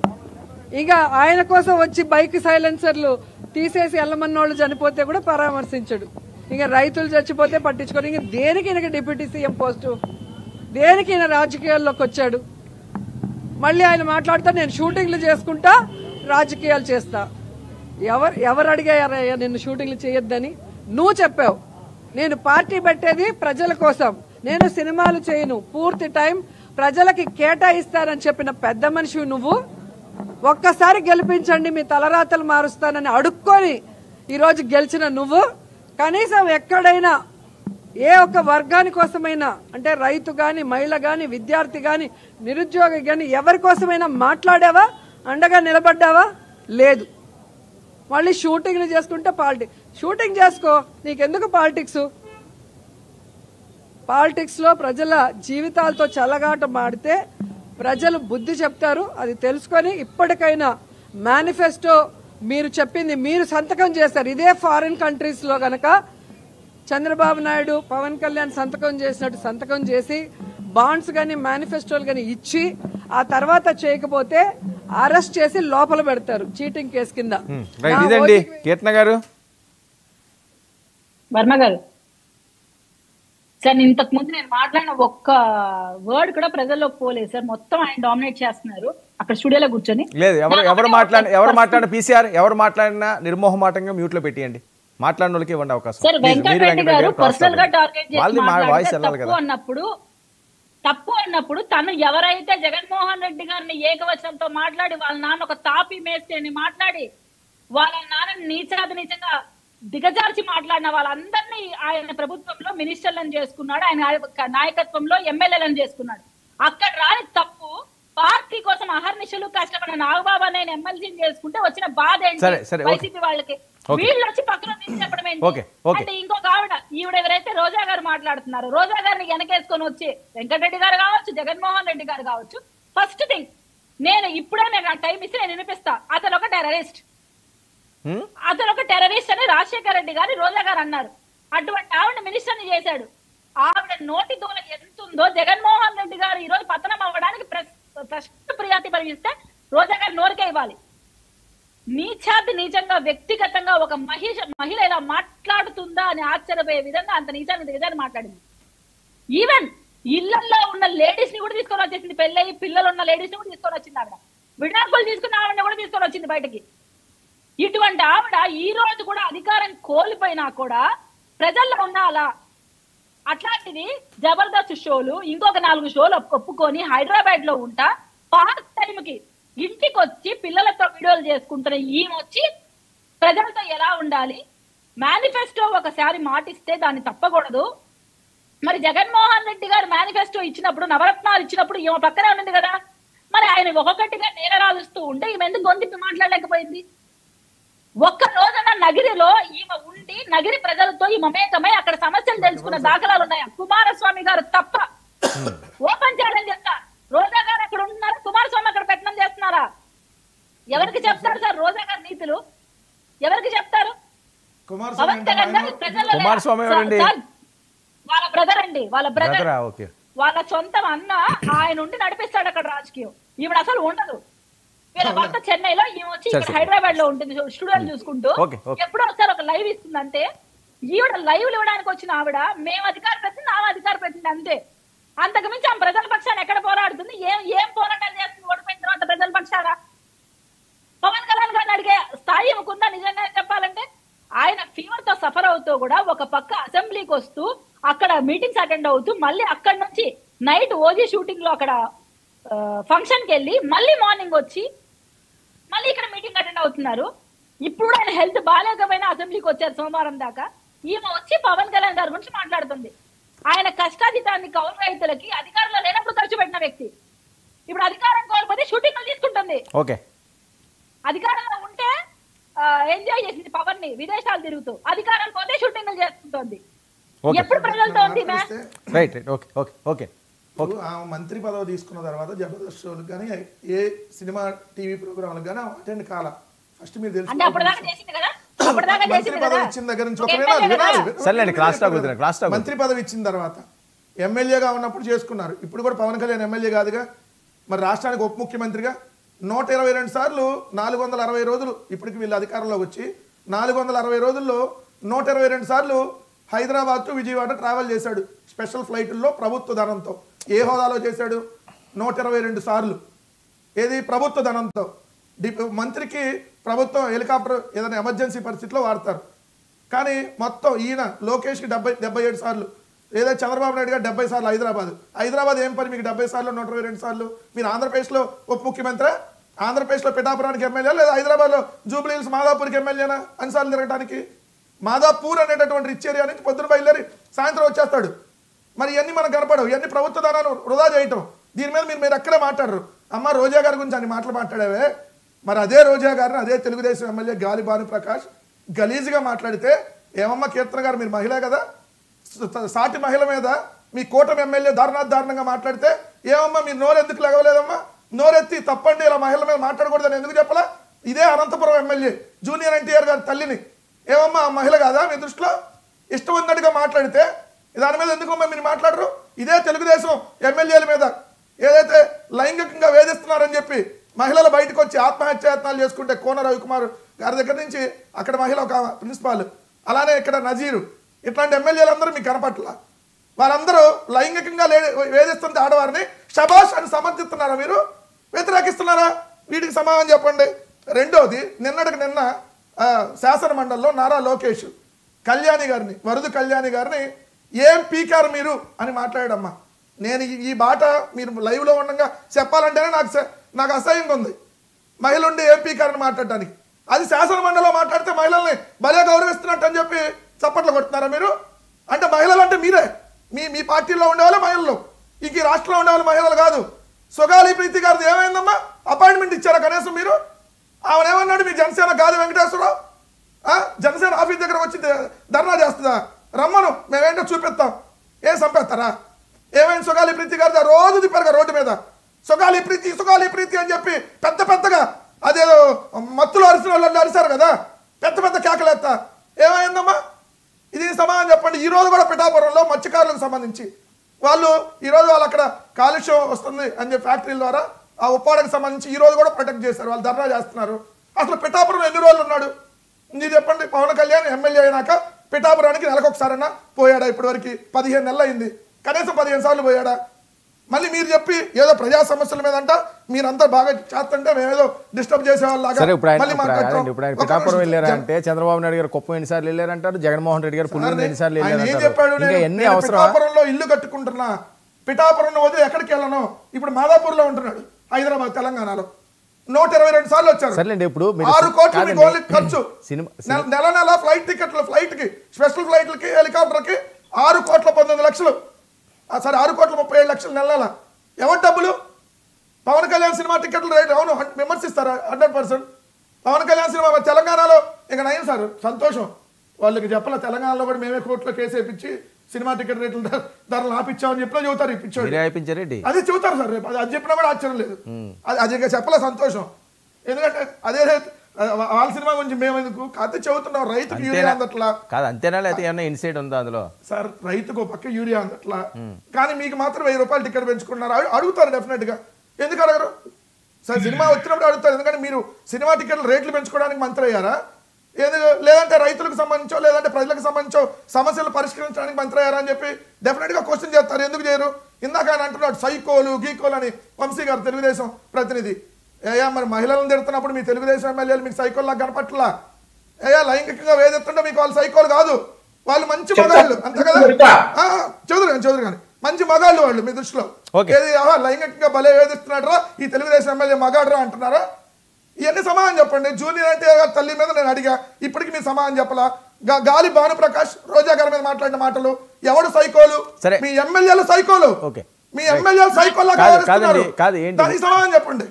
ఇంకా ఆయన కోసం వచ్చి బైక్ సైలెన్సర్లు తీసేసి ఎల్లమన్నోళ్ళు చనిపోతే కూడా పరామర్శించడు, ఇంకా రైతులు చచ్చిపోతే పట్టించుకోరు. ఇంకా దేనికి ఈయనకి డిప్యూటీ సీఎం పోస్టు, దేనికి ఈయన రాజకీయాల్లోకి వచ్చాడు? మళ్ళీ ఆయన మాట్లాడుతా నేను షూటింగ్లు చేసుకుంటా రాజకీయాలు చేస్తా. ఎవరు అడిగారయ్యా నిన్ను షూటింగ్లు చేయొద్దని? నువ్వు చెప్పావు. నేను పార్టీ పెట్టేది ప్రజల కోసం, నేను సినిమాలు చేయను, పూర్తి టైం ప్రజలకి కేటాయిస్తానని చెప్పిన పెద్ద మనిషి నువ్వు. ఒక్కసారి గెలిపించండి మీ తలరాతలు మారుస్తానని అడుక్కొని ఈరోజు గెలిచిన నువ్వు కనీసం ఎక్కడైనా ఏ ఒక్క వర్గాని కోసమైనా, అంటే రైతు గాని, మహిళ గాని, విద్యార్థి గాని, నిరుద్యోగి గాని ఎవరి కోసమైనా మాట్లాడావా? అండగా నిలబడ్డావా? లేదు. మళ్ళీ షూటింగ్లు చేసుకుంటే పాలిటిక్స్. షూటింగ్ చేసుకో, నీకెందుకు పాలిటిక్స్? పాలిటిక్స్లో ప్రజల జీవితాలతో చల్లగాటం ఆడితే ప్రజలు బుద్ధి చెప్తారు. అది తెలుసుకొని ఇప్పటికైనా మేనిఫెస్టో మీరు చెప్పింది మీరు సంతకం చేశారు. ఇదే ఫారిన్ కంట్రీస్లో గనక చంద్రబాబు నాయుడు, పవన్ కళ్యాణ్ సంతకం చేసినట్టు సంతకం చేసి బాండ్స్ కానీ మేనిఫెస్టోలు కానీ ఇచ్చి ఆ తర్వాత చేయకపోతే అరెస్ట్ చేసి లోపల పెడతారు చీటింగ్ కేసు కింద. కీర్తన గారు, వర్మ గారు, సార్ ఇంతకు ముందు నేను మాట్లాడిన ఒక్క వర్డ్ కూడా ప్రజల్లోకి పోలేదు సార్. మొత్తం ఆయన డామినేట్ చేస్తున్నారు అక్కడ స్టూడియోలో కూర్చొని. లేదు, ఎవరు మాట్లాడిన పీసీఆర్ ఎవరు మాట్లాడినా నిర్మోహమాటంగా మ్యూట్ లో పెట్టియండి. మాట్లాడిన వాళ్ళకి ఇవ్వండి అవకాశం. సార్ వెంకటరెడ్డి గారు పర్సనల్ గా టార్గెట్ చేసి తప్పు అన్నప్పుడు తను ఎవరైతే జగన్మోహన్ రెడ్డి గారిని ఏకవచనంతో మాట్లాడి వాళ్ళ నాన్న ఒక తాపి మేస్తే అని మాట్లాడి వాళ్ళ నాన్నని నీచంగా దిగజార్చి మాట్లాడిన వాళ్ళందరినీ ఆయన ప్రభుత్వంలో మినిస్టర్లను చేసుకున్నాడు, ఆయన నాయకత్వంలో ఎమ్మెల్యేలను చేసుకున్నాడు. అక్కడ రాని తప్పు పార్టీ కోసం అహర్నిశలు కష్టపడిన నాగబాబు నేను ఎమ్మెల్సీని చేసుకుంటే వచ్చిన బాధ ఏంటి వైసీపీ వాళ్ళకి? వీళ్ళు వచ్చి పక్కన చెప్పడం ఏంటి? అంటే ఇంకొక ఈవిడ ఎవరైతే రోజా గారు మాట్లాడుతున్నారు, రోజా గారిని వెనకేసుకొని వచ్చి వెంకటరెడ్డి గారు కావచ్చు, జగన్మోహన్ రెడ్డి గారు కావచ్చు, ఫస్ట్ థింగ్ నేను నాకు టైం ఇస్తే నేను వినిపిస్తా, అతను ఒక టెర్రరిస్ట్, అని రాజశేఖర రెడ్డి గారు రోజా గారు అన్నారు. అటువంటి ఆవిడ మినిస్టర్ని చేశాడు. ఆవిడ నోటి దూల ఎంత ఉందో జగన్మోహన్ రెడ్డి గారు ఈ రోజు పతనం అవ్వడానికి ప్రశ్న ప్రియాతి పరిగిస్తే రోజా గారు నోరికే ఇవ్వాలి. నీచంగా వ్యక్తిగతంగా ఒక మహిళ ఇలా మాట్లాడుతుందా అని ఆశ్చర్యపోయే విధంగా అంత నీచాన్ని మాట్లాడింది. ఈవెన్ ఇళ్లలో ఉన్న లేడీస్ ని కూడా తీసుకొని వచ్చేసింది, పెళ్ళయి పిల్లలు ఉన్న లేడీస్ ని కూడా తీసుకొని వచ్చింది ఆవిడ, విడాకులు తీసుకున్న ఆవిడని కూడా తీసుకొని వచ్చింది బయటకి. ఇటువంటి ఆవిడ ఈ రోజు కూడా అధికారం కోల్పోయినా కూడా ప్రజల్లో ఉండాలా? అట్లాంటిది జబర్దస్త్ షోలు, ఇంకొక 4 షోలు ఒప్పుకొని హైదరాబాద్ లో ఉంటా పార్ట్ టైం కి ఇంటికి వచ్చి పిల్లలతో వీడియోలు చేసుకుంటున్న ఈమె ప్రజలతో ఎలా ఉండాలి? మేనిఫెస్టో ఒకసారి మాటిస్తే దాన్ని తప్పకూడదు. మరి జగన్మోహన్ రెడ్డి గారు మేనిఫెస్టో ఇచ్చినప్పుడు, నవరత్నాలు ఇచ్చినప్పుడు ఈమె పక్కనే ఉండింది కదా. మరి ఆయన ఒక్కొక్కటిగా నేరాలుస్తూ ఉంటే ఈమె ఎందుకు గొంతిప్పి మాట్లాడలేకపోయింది? ఒక్క రోజున నగిరిలో ఈమె ఉండి నగిరి ప్రజలతో ఈ మమేకమై అక్కడ సమస్యలు తెలుసుకున్న దాఖలాలు ఉన్నాయా? కుమారస్వామి గారు తప్ప. ఓపెన్ ఛాలెంజ్ చెప్తా, రోజా గారు అక్కడ ఉంటున్నారా? కుమారస్వామి అక్కడ పెట్టడం చేస్తున్నారా? ఎవరికి చెప్తారు సార్ రోజా గారి నీతులు? ఎవరికి చెప్తారు? పవన్ కళ్యాణ్ గారు ప్రజల్లో కుమారస్వామి ఎవరండి? వాళ్ళ బ్రదర్ అండి, వాళ్ళ బ్రదర్, ఓకే, వాళ్ళ సొంతం అన్న. ఆయన ఉండి నడిపిస్తాడు అక్కడ రాజకీయం. ఈవిడ అసలు ఉండదు. వీళ్ళ భర్త చెన్నైలో, ఈమె వచ్చి ఇక్కడ హైదరాబాద్ లో ఉంటుంది స్టూడియోలు చూసుకుంటూ. ఎప్పుడో ఒకసారి ఒక లైవ్ ఇస్తుందంటే, ఈవిడ లైవ్ ఇవ్వడానికి వచ్చిన ఆవిడ మేము అధికార ప్రతినిధి, ఆమె అధికార ప్రతినిధి అంతే. అంతకుమించి ఆమె ప్రజల పక్షాన్ని ఎక్కడ పోరాడుతుంది? ఏం పోరాటాలు చేస్తుంది ఓడిపోయిన తర్వాత ప్రజల పక్షాన? పవన్ కళ్యాణ్ గారిని అడిగే స్థాయి ఇవ్వకుండా నిజంగా చెప్పాలంటే, ఆయన ఫీవర్ తో సఫర్ అవుతూ కూడా ఒక పక్క అసెంబ్లీకి వస్తూ అక్కడ మీటింగ్స్ అటెండ్ అవుతూ మళ్ళీ అక్కడ నుంచి నైట్ ఓజీ షూటింగ్ లో అక్కడ ఫంక్షన్ కి వెళ్ళి మళ్ళీ మార్నింగ్ వచ్చి మళ్ళీ ఇక్కడ మీటింగ్ అటెండ్ అవుతున్నారు. ఇప్పుడు ఆయన హెల్త్ బాగాలేకపోయినా అసెంబ్లీకి వచ్చారు సోమవారం దాకా. ఈమె వచ్చి పవన్ కళ్యాణ్ గారి గురించి మాట్లాడుతుంది. ఆయన కష్టాధితాన్ని కౌలు రైతులకి అధికారంలో లేనప్పుడు ఖర్చు పెట్టిన వ్యక్తి ఇప్పుడు అధికారం కోల్పోతే షూటింగ్లు తీసుకుంటుంది. అధికారంలో ఉంటే ఎంజాయ్ చేసింది పవన్ ని, విదేశాలు తిరుగుతూ. అధికారం పోతే షూటింగ్లు చేసుకుంటుంది. ఎప్పుడు ప్రజలతో ఉంది? మంత్రి పదవి తీసుకున్న తర్వాత జబర్దస్త్ షోలకు కానీ ఏ సినిమా టీవీ ప్రోగ్రాంలకు కానీ అటెండ్ కాల. ఫస్ట్ మీరు తెలుసు మంత్రి పదవి ఇచ్చిన దగ్గర నుంచి మంత్రి పదవి ఇచ్చిన తర్వాత ఎమ్మెల్యేగా ఉన్నప్పుడు చేసుకున్నారు. ఇప్పుడు కూడా పవన్ కళ్యాణ్ ఎమ్మెల్యే కాదుగా, మరి రాష్ట్రానికి ఉప ముఖ్యమంత్రిగా 122 సార్లు 460 రోజులు ఇప్పటికి వీళ్ళు అధికారంలోకి వచ్చి 460 రోజుల్లో 122 సార్లు హైదరాబాద్ టు విజయవాడ ట్రావెల్ చేశాడు స్పెషల్ ఫ్లైట్ల్లో ప్రభుత్వ ధనంతో. ఏ హోదాలో చేశాడు? 122 సార్లు. ఏది? ప్రభుత్వ ధనంతో. మంత్రికి ప్రభుత్వం హెలికాప్టర్ ఏదైనా ఎమర్జెన్సీ పరిస్థితిలో వాడతారు. కానీ మొత్తం ఈయన లోకేష్కి 77 సార్లు, లేదా చంద్రబాబు నాయుడు గారు 70 సార్లు హైదరాబాద్ ఏం పని మీకు 70 సార్లు 122 సార్లు? మీరు ఆంధ్రప్రదేశ్లో ఉప ముఖ్యమంత్రి, ఆంధ్రప్రదేశ్లో పిఠాపురానికి ఎమ్మెల్యే, లేదా హైదరాబాద్లో జూబ్లీ హిల్స్ మాదాపూర్కి ఎమ్మెల్యేనా అన్నిసార్లు తిరగడానికి? మాదాపూర్ అనేటటువంటి రిచ్ ఏరియా నుంచి పొద్దున బయలుదేరి సాయంత్రం వచ్చేస్తాడు. మరి ఇవన్నీ మనకు కనపడవు. ఇవన్నీ ప్రభుత్వ ధనాన్ని వృధా చేయటం. దీని మీద మీరు ఎక్కడే మాట్లాడరు. అమ్మ రోజా గారి గురించి అన్ని మాటలు మాట్లాడావే, మరి అదే రోజా గారిని అదే తెలుగుదేశం ఎమ్మెల్యే గాలి భానుప్రకాష్ గలీజ్గా మాట్లాడితే ఏమమ్మా కీర్తన గారు, మీరు మహిళ కదా, సాటి మహిళ మీద మీ కూటమి ఎమ్మెల్యే దారుణంగా మాట్లాడితే ఏమమ్మా మీరు నోరెందుకు లేవలేదమ్మా? నోరెత్తి తప్పండి ఇలా మహిళల మీద మాట్లాడకూడదని ఎందుకు చెప్పలా? ఇదే అనంతపురం ఎమ్మెల్యే జూనియర్ ఎన్టీఆర్ గారి తల్లిని ఏమమ్మా మహిళ కాదా మీ దృష్టిలో? ఇష్టం ఉన్నట్టుగా మాట్లాడితే దాని మీద ఎందుకమ్మా మీరు మాట్లాడరు? ఇదే తెలుగుదేశం ఎమ్మెల్యేల మీద ఏదైతే లైంగికంగా వేధిస్తున్నారని చెప్పి మహిళలు బయటకు వచ్చి ఆత్మహత్యాయత్నాలు చేసుకుంటే కోన రవికుమార్ గారి దగ్గర నుంచి అక్కడ మహిళ ఒక ప్రిన్సిపాల్, అలానే ఇక్కడ నజీరు, ఇట్లాంటి ఎమ్మెల్యేలందరూ మీకు కనపట్ల. వాళ్ళందరూ లైంగికంగా వేధిస్తుంటే ఆడవారిని షబాష్ అని సమర్థిస్తున్నారా? మీరు వ్యతిరేకిస్తున్నారా? వీటికి సమాధానం చెప్పండి. రెండోది, నిన్నటికి నిన్న శాసన మండలిలో నారా లోకేష్ వరదు కళ్యాణి గారిని ఏం పీకారు మీరు అని మాట్లాడమ్మా. నేను ఈ బాట మీరు లైవ్లో ఉండగా చెప్పాలంటేనే నాకు అసహ్యంగా ఉంది. మహిళ ఉండి ఏం పీకారని మాట్లాడటానికి. అది శాసన మండలిలో మాట్లాడితే మహిళల్ని భలే గౌరవిస్తున్నట్టు అని చెప్పి చప్పట్లు కొడుతున్నారా మీరు? అంటే మహిళలు అంటే మీరే, మీ పార్టీలో ఉండేవాళ్ళే మహిళలు, ఇంక ఈ రాష్ట్రంలో ఉండేవాళ్ళు మహిళలు కాదు. సుగాలి ప్రీతి గారిది ఏమైందమ్మా? అపాయింట్మెంట్ ఇచ్చారా కనీసం మీరు? ఆమె ఏమన్నాడు? మీ జనసేన కాదు వెంకటేశ్వరరావు, జనసేన ఆఫీస్ దగ్గర వచ్చి ధర్నా చేస్తుందా? రమ్మను, మేమేంటో చూపిస్తాం. ఏం చంపేస్తారా? ఏమైంది సుగాలి ప్రీతి గారిది? రోజు తిప్పారుగా రోడ్డు మీద సుగాలి ప్రీతి అని చెప్పి పెద్దగా అదేదో మత్తులో అరిసిన వాళ్ళు అరిశారు కదా, పెద్ద కేకలేస్తా. ఏమైందమ్మా? ఇది సమాధానం చెప్పండి. ఈరోజు కూడా పిఠాపురంలో మత్స్యకారులకు సంబంధించి వాళ్ళు అక్కడ కాలుష్యం వస్తుంది అని చెప్పి ఫ్యాక్టరీల ద్వారా ఆ ఉప్పాడకు సంబంధించి ఈరోజు కూడా ప్రొటెక్ట్ చేశారు. వాళ్ళు ధర్నా చేస్తున్నారు. అసలు పిఠాపురం ఎన్ని రోజులు ఉన్నాడు? మీరు చెప్పండి. పవన్ కళ్యాణ్ ఎమ్మెల్యే అయినాక పిఠాపురానికి నెలకొకసారన్నా పోయాడా? ఇప్పటి వరకు 15 నెలలు అయింది. కనీసం 15 సార్లు పోయాడా? మళ్ళీ మీరు చెప్పి ఏదో ప్రజా సమస్యల మీద అంట మీరంతా బాగా చేస్తుంటే మేమేదో డిస్టర్బ్ చేసేవాళ్ళగా. పిఠాపురం వెళ్ళారంటే చంద్రబాబు నాయుడు గారు కుప్పం ఎన్నిసార్లు వెళ్ళారంటారు, జగన్మోహన్ రెడ్డి గారు పుల్లూరు ఎన్నిసార్లు వెళ్ళారు. పిఠాపురంలో ఇల్లు కట్టుకుంటున్నా, పిఠాపురం వదిలి ఎక్కడికి వెళ్ళను. ఇప్పుడు మాదాపూర్లో ఉంటున్నాడు, హైదరాబాద్ తెలంగాణలో. 122 సార్లు వచ్చారు. 6 కోట్ల ఖర్చు. నెల ఫ్లైట్ టికెట్లు, ఫ్లైట్ కి స్పెషల్ ఫ్లైట్లకి హెలికాప్టర్ కి 6 కోట్ల 19 లక్షలు సరే 6,37,00,000 నెలల ఎవరి డబ్బులు? పవన్ కళ్యాణ్ సినిమా టికెట్లు రేట్ అవును విమర్శిస్తారా? 100%. పవన్ కళ్యాణ్ సినిమా తెలంగాణలో ఇంకా నయం సార్, సంతోషం. వాళ్ళకి చెప్పాల తెలంగాణలో కూడా మేమే కోర్టులో కేసు వేయించి సినిమా టికెట్ రేట్ల ధరలు ఆపిచ్చామని చెప్పినా చెబుతారు. ఇప్పించాడు అది చెబుతారు సార్ రేపు. అది చెప్పినా కూడా ఆశ్చర్యం లేదు. అది ఇంకా చెప్పలే సంతోషం. ఎందుకంటే అదే వాళ్ళ సినిమా గురించి మేము ఎందుకు కథ చెబుతున్నాం. రైతుకు యూరియా అందట్లా కాదు అంతేనా, లేకపోతే ఏమైనా ఇన్సైడ్ ఉందా అందులో? సార్ రైతుకు పక్క యూరియా అందట్లా, కానీ మీకు మాత్రం 1000 రూపాయలు టికెట్ పెంచుకున్నారు. అడుగుతారు డెఫినెట్ గా, ఎందుకు అడగరు సార్? సినిమా వచ్చినప్పుడు అడుగుతారు. ఎందుకంటే మీరు సినిమా టికెట్లు రేట్లు పెంచుకోవడానికి మంత్రి అయ్యారా? లేదంటే రైతులకు సంబంధించో లేదంటే ప్రజలకు సంబంధించో సమస్యలు పరిష్కరించడానికి మంత్రి అయ్యారా అని చెప్పి డెఫినెట్ గా క్వశ్చన్ చేస్తారు. ఎందుకు చేయరు? ఇందాక ఆయన అంటున్నాడు సైకోలు గీకోలు అని. వంశీ గారు తెలుగుదేశం ప్రతినిధి, ఏయా మరి మహిళలను తిడుతున్నప్పుడు మీ తెలుగుదేశం ఎమ్మెల్యేలు మీకు సైకోల్లా కనపట్లా? ఏయా లైంగికంగా వేదెత్తుంటే మీకు వాళ్ళు సైకోలు కాదు, వాళ్ళు మంచి మగాళ్ళు అంతే కదా? చౌదరి గాని మంచి మగాళ్ళు వాళ్ళు మీ దృష్టిలో. ఏది లైంగికంగా భలే వేధిస్తున్నాడు ఈ తెలుగుదేశం ఎమ్మెల్యే మగాడ్రా అంటున్నారా? ఇవన్నీ సమాధానం చెప్పండి. జూనియర్ అంటే తల్లి మీద నేను అడిగా, ఇప్పటికి మీ సమాధానం చెప్పలా. గాలి భానుప్రకాష్ రోజా గారి మీద మాట్లాడిన మాటలు ఎవడు సైకోలు? మీ ఎమ్మెల్యేలు సైకోలు, మీ ఎమ్మెల్యేలు సైకోల్లా దానికి సమాధానం చెప్పండి.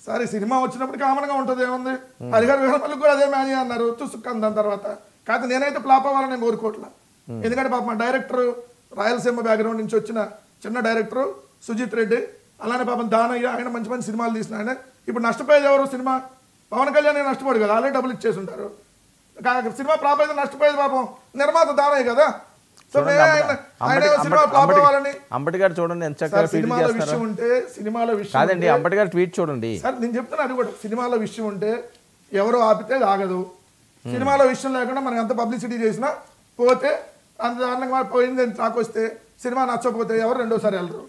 సరే సినిమా వచ్చినప్పుడు కామన్ గా ఉంటది, ఏముంది? హరిహర్ వీరమల్లికి కూడా అదే మ్యానీ అన్నారు, తుసుక్కని దాని తర్వాత. కాదు నేనైతే ఫ్లాప్ అవ్వాలని నేను కోరుకోవట్లా. ఎందుకంటే పాప మా డైరెక్టర్ రాయలసీమ బ్యాక్గ్రౌండ్ నుంచి వచ్చిన చిన్న డైరెక్టర్ సుజిత్ రెడ్డి, అలానే పాపం దానయ్య, ఆయన మంచి మంచి సినిమాలు తీసిన ఆయన. ఇప్పుడు నష్టపోయేది ఎవరు? సినిమా పవన్ కళ్యాణ్ నష్టపోడు కదా, ఆల్రెడీ డబ్బులు ఇచ్చేసి ఉంటారు. సినిమా ఫ్లాప్ అయితే నష్టపోయేది పాపం నిర్మాత దానయ్య కదా. అంబేద్కర్ చూడండి ఎంత చక్కగా సినిమాలో విషయం ఉంటే, సినిమాలో విషయం కాదండి అంబేద్కర్ ట్వీట్ చూడండి సార్. నేను చెప్తున్నా అది కూడా, సినిమాలో విషయం ఉంటే ఎవరో ఆపితే ఆగదు. సినిమాలో విషయం లేకుండా మనం ఎంత పబ్లిసిటీ చేసినా పోతే అంత దారుణంగా పోయింది టాక్ వస్తే, సినిమా నచ్చకపోతే ఎవరు రెండోసారి వెళ్ళరు.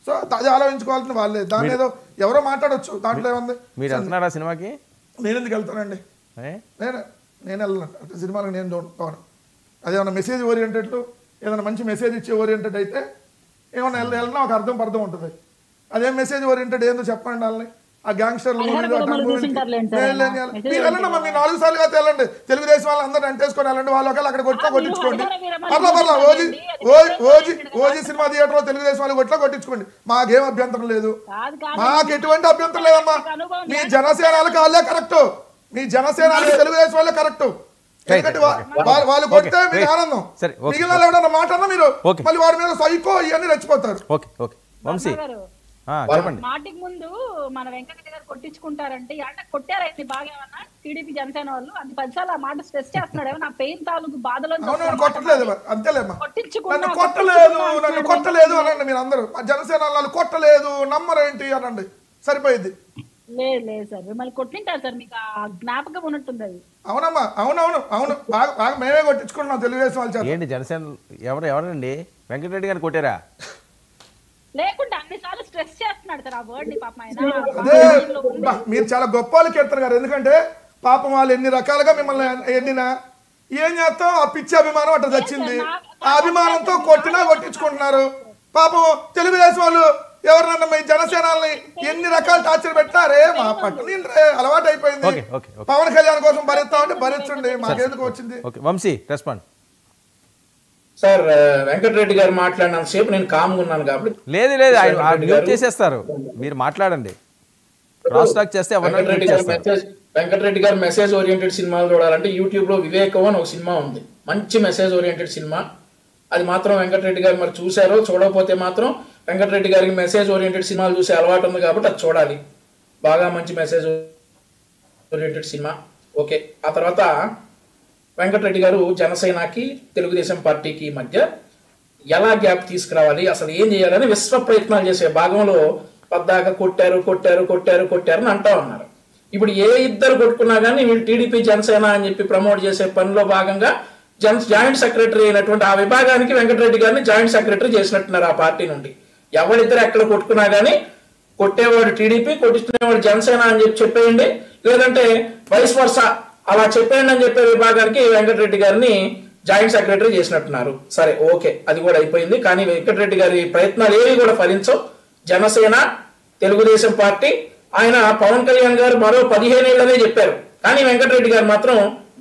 సో అది ఆలోచించుకోవాల్సిన వాళ్ళే. దాని ఏదో ఎవరో మాట్లాడొచ్చు, దాంట్లో ఏముంది? మీరు వెళ్తున్నారా సినిమాకి? నేను ఎందుకు వెళ్తానండి? నేను వెళ్ళను సినిమాలకు, నేను చూడను. అదేమన్నా మెసేజ్ ఓరియంటెడ్, ఏదైనా మంచి మెసేజ్ ఇచ్చే ఓరియంటెడ్ అయితే ఏమన్నా వెళ్ళినా ఒక అర్థం ఉంటుంది. అదే మెసేజ్ ఓరియంటెడ్ ఏందో చెప్పండి వాళ్ళని. ఆ గ్యాంగ్స్టర్లు మీరు వెళ్ళండి, మీ 4 సార్లుగా వెళ్ళండి. తెలుగుదేశం వాళ్ళు అందరూ అంటేసుకొని వెళ్ళండి. వాళ్ళు ఒకవేళ అక్కడ కొట్టించుకోండి. పర్లా ఓజీ సినిమా థియేటర్లో తెలుగుదేశం వాళ్ళు కొట్టించుకోండి, మాకేం అభ్యంతరం లేదు. మాకు ఎటువంటి అభ్యంతరం లేదమ్మా. మీ జనసేనలకు వాళ్ళే కరెక్ట్, మీ జనసేన తెలుగుదేశం వాళ్ళే కరెక్ట్. ఎందుకంటే వాళ్ళు కొడితే మీకు ఆనందం. మిగిలిన ఎవడన్నా మాట అన్నా మీరు మళ్ళీ వాడి మీద సైకో ఇవన్నీ రెచ్చిపోతారు. మాటికి ముందు మన వెంకటరెడ్డి గారు కొట్టించుకుంటారంటే కొట్టారైంది బాగా ఏమన్నా టీడీపీ జనసేన వాళ్ళు అది 10 సార్లు ఆ మాట స్ట్రెస్ చేస్తున్నాడు. నా పెయిన్ తాలూకు బాధలో కొట్టలేదు అంతేలేమ్మా. నన్ను కొట్టలేదు అనండి మీరు అందరూ. జనసేన వాళ్ళు కొట్టలేదు నమ్మరేంటి అనండి, సరిపోయింది. లేదు సార్ మిమ్మల్ని కొట్టింటారు సార్, మీకు ఆ జ్ఞాపకం ఉన్నట్టుంది అది. అవునమ్మా, అవును బాగా మేమే కొట్టించుకుంటున్నాం తెలుగుదేశం వాళ్ళు. ఏంటి జనసేన ఎవరండి వెంకటరెడ్డి గారిని కొట్టారా? లేకుండా అన్నిసార్లు స్ట్రెస్ చేస్తున్నాడు సార్ ఆ వర్డ్ ని. పాపం అదే మీరు చాలా గొప్ప వాళ్ళు కీర్తన గారు. ఎందుకంటే పాపం వాళ్ళు ఎన్ని రకాలుగా మిమ్మల్ని ఎన్నినా ఏం చేస్తాం, ఆ పిచ్చి అభిమానం అట్లా వచ్చింది. ఆ అభిమానంతో కొట్టించుకుంటున్నారు. పాపం తెలుగుదేశం వాళ్ళు ఎవరినన్నా మీ జనసేనల్ని ఎన్ని రకాల టార్చర్ పెట్టారే మా పట్టు అలవాటు అయిపోయింది. పవన్ కళ్యాణ్ కోసం భరిస్తామంటే భరించండి, మాకెందుకు వచ్చింది? వంశీ రెస్పాండ్. సార్ వెంకటరెడ్డి గారు మాట్లాడినంత సేపు నేను కామ్గా ఉన్నాను కాబట్టి లేదు చేసేస్తారు, మీరు మాట్లాడండి. వెంకటరెడ్డి గారు మెసేజ్ ఓరియంటెడ్ సినిమాలు చూడాలంటే యూట్యూబ్ లో వివేకం అని ఒక సినిమా ఉంది, మంచి మెసేజ్ ఓరియంటెడ్ సినిమా. అది మాత్రం వెంకటరెడ్డి గారు మరి చూసారో, చూడకపోతే మాత్రం వెంకటరెడ్డి గారికి మెసేజ్ ఓరియంటెడ్ సినిమాలు చూసే అలవాటు ఉంది కాబట్టి అది చూడాలి. బాగా మంచి మెసేజ్ ఓరియంటెడ్ సినిమా. ఓకే, ఆ తర్వాత వెంకటరెడ్డి గారు జనసేనకి తెలుగుదేశం పార్టీకి మధ్య ఎలా గ్యాప్ తీసుకురావాలి, అసలు ఏం చేయాలని విశ్వ ప్రయత్నాలు చేసే భాగంలో పద్దాక కొట్టారు అని అంటా ఉన్నారు. ఇప్పుడు ఏ ఇద్దరు కొట్టుకున్నా కానీ వీళ్ళు టీడీపీ జనసేన అని చెప్పి ప్రమోట్ చేసే పనిలో భాగంగా జాయింట్ సెక్రటరీ అయినటువంటి ఆ విభాగానికి వెంకటరెడ్డి గారిని జాయింట్ సెక్రటరీ చేసినట్టున్నారు ఆ పార్టీ నుండి. ఎవరిద్దరు ఎక్కడ కొట్టుకున్నా కానీ కొట్టేవాడు టీడీపీ, కొట్టించుకునేవాడు జనసేన అని చెప్పి చెప్పేయండి, లేదంటే వైస్ వర్సా అలా చెప్పేయండి అని చెప్పే విభాగానికి వెంకటరెడ్డి గారిని జాయింట్ సెక్రటరీ చేసినట్టున్నారు. సరే ఓకే, అది కూడా అయిపోయింది. కానీ వెంకటరెడ్డి గారి ప్రయత్నాలు ఏవి కూడా ఫలించవు. జనసేన తెలుగుదేశం పార్టీ, ఆయన పవన్ కళ్యాణ్ గారు మరో 15 ఏళ్ళనే చెప్పారు, కానీ వెంకటరెడ్డి గారు మాత్రం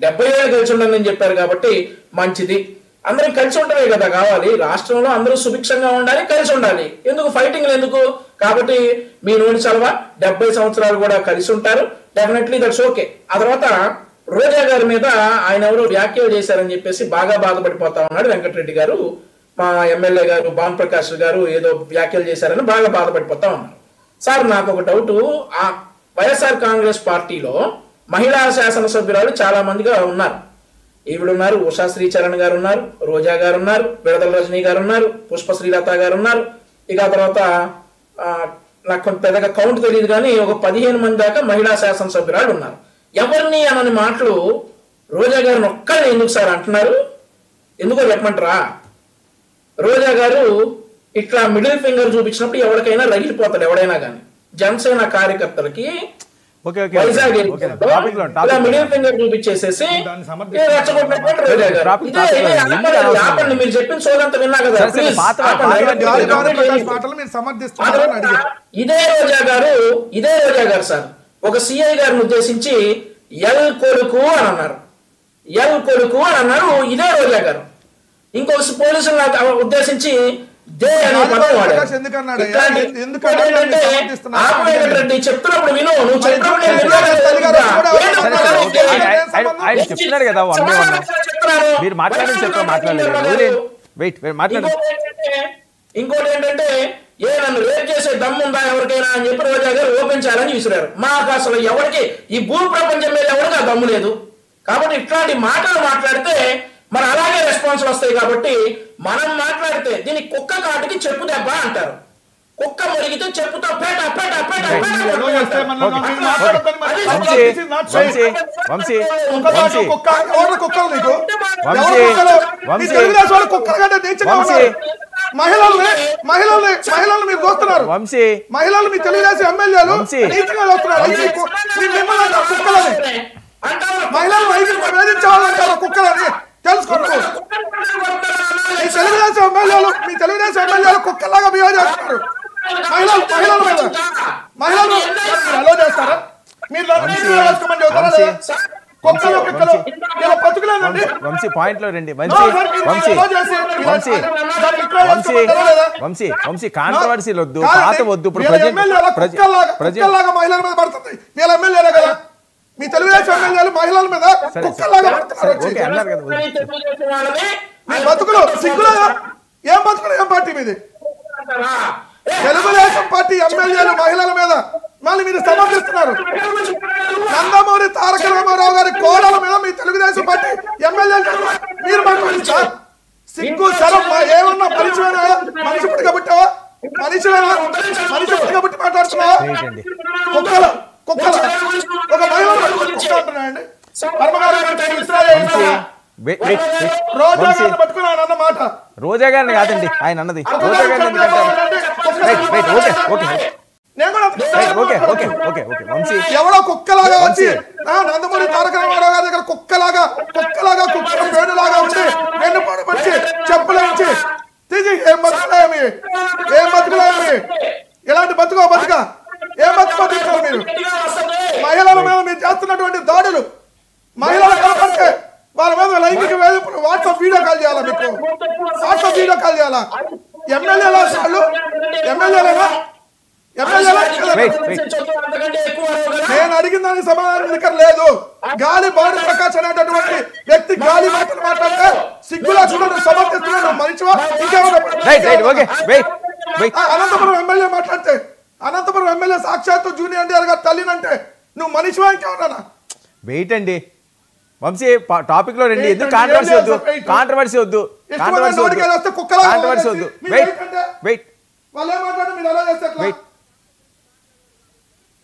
70 ఏళ్ళు గెలిచి ఉండని చెప్పారు. కాబట్టి మంచిది. అందరం కలిసి ఉండటమే కదా కావాలి. రాష్ట్రంలో అందరూ సుభిక్షంగా ఉండాలి, కలిసి ఉండాలి. ఎందుకు ఫైటింగ్లు ఎందుకు? కాబట్టి మీ నూనె చలవ 70 సంవత్సరాలు కూడా కలిసి ఉంటారు. Definitely that's okay. ఆ తర్వాత రోజా గారి మీద ఆయన ఎవరో వ్యాఖ్యలు చేశారని చెప్పేసి బాగా బాధపడిపోతా ఉన్నాడు వెంకటరెడ్డి గారు. మా ఎమ్మెల్యే గారు భానుప్రకాష్ గారు ఏదో వ్యాఖ్యలు చేశారని బాగా బాధపడిపోతా ఉన్నారు. సార్ నాకు ఒక డౌట్, ఆ వైఎస్ఆర్ కాంగ్రెస్ పార్టీలో మహిళా శాసనసభ్యురాలు చాలా మందిగా ఉన్నారు. ఈవిడున్నారు, ఉషా శ్రీచరణ్ గారు ఉన్నారు, రోజా గారు ఉన్నారు, విడదల రజనీ గారు ఉన్నారు, పుష్ప శ్రీలత గారు ఉన్నారు. ఇక ఆ తర్వాత నాకు కొంత పెద్దగా కౌంట్ తెలియదు కానీ ఒక 15 మంది దాకా మహిళా శాసనసభ్యురాలు ఉన్నారు. ఎవరిని అనని మాటలు రోజా గారిని ఒక్కరిని ఎందుకు సార్ అంటున్నారు? ఎందుకో చెప్పమంటారా? రోజా గారు ఇట్లా మిడిల్ ఫింగర్ చూపించినప్పుడు ఎవరికైనా రగిలిపోతాడు ఎవడైనా కానీ. జనసేన కార్యకర్తలకి వైజాగ్ మిడిల్ ఫింగర్ చూపించేసేసి మీరు చెప్పిన సోదంతా విన్నా కదా. ఇదే రోజా గారు సార్ ఒక సిఐ గారిని ఉద్దేశించి ఎల్ కొడుకు అని అన్నారు. ఇదే రోజా గారు ఇంకొక పోలీసులను ఉద్దేశించి దే అనే పదం వాడారు. చెప్తున్నప్పుడు విను, నువ్వు చెప్తున్నారు కదా మీరు మాట్లాడలేదు. ఇంకోటి ఏంటంటే నన్ను రేప్ చేసే దమ్ముందా ఎవరికైనా అని చెప్పి రోజా గారు ఓపెన్ చేయాలని విసిరారు. మాకు అసలు ఎవరికి ఈ భూ ప్రపంచం మీద ఎవరికి ఆ దమ్ము లేదు. కాబట్టి ఇట్లాంటి మాటలు మాట్లాడితే మరి అలాగే రెస్పాన్స్ వస్తాయి. కాబట్టి మనం మాట్లాడితే దీన్ని కుక్క కాటికి చెప్పు దెబ్బ అంటారు. కుక్క మురిగితే చెప్పుతో పేట పేట పేట మహిళలు మీరు చూస్తున్నారు. మహిళలు మీ తెలుగుదేశం ఎమ్మెల్యేలు మహిళలు వేధించే వాళ్ళు అంటారు కుక్కలని తెలుసుకున్నారు. మీ తెలుగుదేశం ఎమ్మెల్యేలు కుక్కలాగా బిహేవ్ చేస్తున్నారు. మహిళల మీద మహిళలు ఎలా చేస్తారా? మీరు కుక్కలు కుక్కలు ఇలా బతుకులేదండి. పాయింట్ లో రండి. కాంట్రవర్సీలు వద్దు, పాత వద్దు. కుక్కలాగా మహిళల మీద పడుతుంది. వీళ్ళ ఎమ్మెల్యేలే కదా. మీ తెలుగుదేశం ఎమ్మెల్యేలు మహిళల మీద కుక్కలాగా మీ బతుకులు సిగ్గులేదా? ఏం బతుకులు? ఏం పార్టీ మీది? తెలుగుదేశం పార్టీ ఎమ్మెల్యేలు మహిళల మీద మళ్ళీ మీరు సమర్థిస్తున్నారు. నందమూరి తారక రామారావు గారి కోడల మీద మీ తెలుగుదేశం పార్టీ ఎమ్మెల్యేలు మీరు మాట్లాడుతున్నారు. సిగ్గు శరం ఏమన్నా పరిచయమైనా మనిషి పుట్టి కాబట్టావా? మనిషి పుట్టి మాట్లాడుతున్నావా? కుక్కలు కుక్కలు ఒక మహిళ అంటున్నాయండి. రోజా గారిని కాదండి ఆయన అన్నది. రోజా గారిని ఎవడో కుక్కలాగా వచ్చి నందమూరి తారక రామారావు గారి దగ్గర కుక్కలాగా కుక్కల వేడులాగా ఉండి వెన్నుపాడు పచ్చి చెప్పులేంచి తీసి ఏం బతుకులేమి ఇలాంటి బతుక ఏం బతుకుతారు మీరు? మహిళల మీద మీరు చేస్తున్నటువంటి దాడులు మహిళలు కనపడితే వాళ్ళ మీద లైంగిక వేధింపులు వాట్సాప్ వీడియో కాల్ చేయాలా? మీకు వాట్సాప్ వీడియో కాల్ చేయాలా? ఎమ్మెల్యేలా వాళ్ళు ఎమ్మెల్యేలేనా? నేను అడిగిన దానికి సమాధానం ఇక్కడ లేదు. గాలి భాను ప్రకాష్ అనేటటువంటి వ్యక్తి గాలి మాటలు మాట్లాడితే సిగ్గులా చూడండి సమర్థిస్తున్నాడు. మనిషివా ఇంకేమన్నా? అనంతపురం ఎమ్మెల్యే మాట్లాడితే అనంతపురం ఎమ్మెల్యే సాక్షాత్తు జూనియర్ ఎన్టీఆర్ గారు తల్లినంటే నువ్వు మనిషివా ఇంకేమన్నా? వెయిట్ అండి వంశీ టాపిక్ లో రండి. ఎందుకు కాంట్రవర్సీ వద్దు.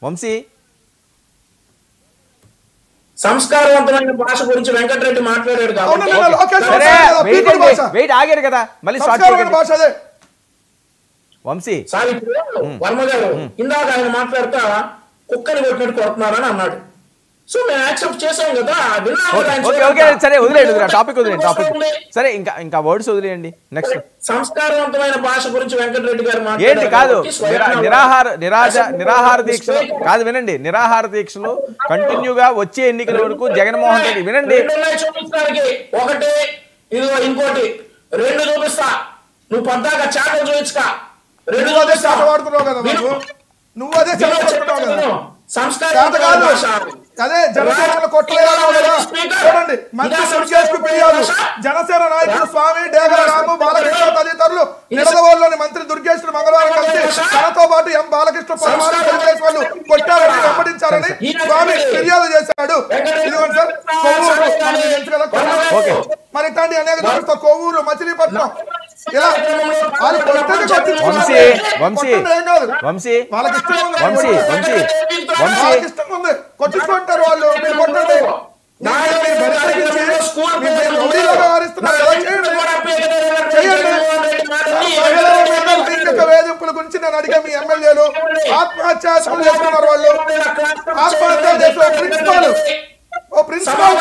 వంశీ సంస్కారవంతమైన భాష గురించి వెంకటరెడ్డి మాట్లాడాడు కాబట్టి ఆగారు కదా మళ్ళీ వంశీ సార్ ఇప్పుడు వర్మ గారు ఇందాక ఆయన మాట్లాడుతా కుక్కని కొట్టినట్టు కొడుతున్నారని అన్నాడు. సో మేము యాక్సెప్ట్ చేసాం కదా. సరే వదిలేండి టాపిక్ సరే ఇంకా వర్డ్స్ వదిలేయండి. నెక్స్ట్ సంస్కారవంతమైన భాష గురించి వెంకటరెడ్డి గారు ఏంటి కాదు నిరాహార దీక్షలు కాదు వినండి. నిరాహార దీక్షలు కంటిన్యూగా వచ్చే ఎన్నికల వరకు జగన్మోహన్ రెడ్డి వినండి. ఒకటి ఇదిగో ఇంకోటి 2 చూపిస్తా, నువ్వు పద్దాక చాటలు చూపించుక 2 నువ్వు అదే చూపిస్తా. చేత వాడుతున్నావు కదా బాబు, నువ్వు అదే చేత వాడుతున్నావు కదా. సంస్కారం అదే జనసేన కొట్టలేదన్నావు కదా. చూడండి, మంత్రి దుర్గేష్కు ఫిర్యాదు. జనసేన నాయకులు స్వామి, డేగల రాము, బాలకృష్ణ తదితరులు నిడదవోలులోని మంత్రి దుర్గేష్ మంగళవారం కలిసి తనతో పాటు ఎం బాలకృష్ణ పరమారు తెలుగుదేశం వాళ్ళు కొట్టారని వెంబడించారని స్వామి ఫిర్యాదు చేశాడు. ఇదిగోండి సార్, కొవ్వూరు మనకి తెలుసు కదా, కొవ్వూరు. మరి ఇట్లాంటి అనేక చూపిస్తాం. కొవ్వూరు, మచిలీపట్నం, ఇలా వాళ్ళు కొట్టండి, వంశీ వంశీ వంశీ వాళ్ళకి ఇష్టం ఉంది, వంశీ వంశీ వంశీ వాళ్ళకి ఇష్టం ఉంది, కొట్టించుకుంటారు వాళ్ళు. మీరు కొట్టండి, వేధింపుల గురించి నేను అడిగా. మీ ఎమ్మెల్యేలు ఆత్మహత్యాలు చేసుకున్నారు. వాళ్ళు ఆత్మహత్య చేసిన ప్రిన్సిపాల్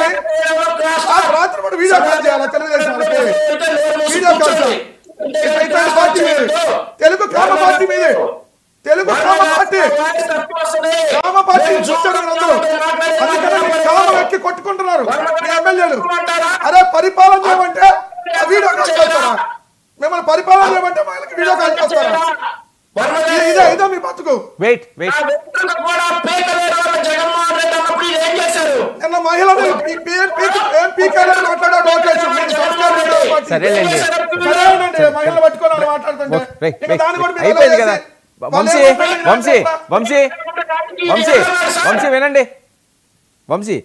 రాత్రి పాటు వీడియో కాల్ చేయాలి తెలుగుదేశం వాళ్ళకి. వీడియో కాల్ పార్టీ మీద, తెలుగు కామ పార్టీ మీద, తెలుగు కామ పార్టీ చూస్తాడు అందరూ. అందుకని కామం ఎక్కి కొట్టుకుంటున్నారు మీ ఎమ్మెల్యేలు. అరే పరిపాలన చేయమంటే వీడియో కాల్ చేస్తారా? మిమ్మల్ని పరిపాలన చేయమంటే వాళ్ళకి వీడియో కాల్ చేస్తారా? ఇదే మీ బతుకు. వెయిట్ వెయిట్ నిన్న మహిళలు సరేలేండి, మహిళలు పట్టుకోవాలని మాట్లాడుతుంటే దాన్ని కూడా అయిపోయింది కదా. వంశీ వంశీ వంశీ వంశీ వంశీ వినండి. వంశీ,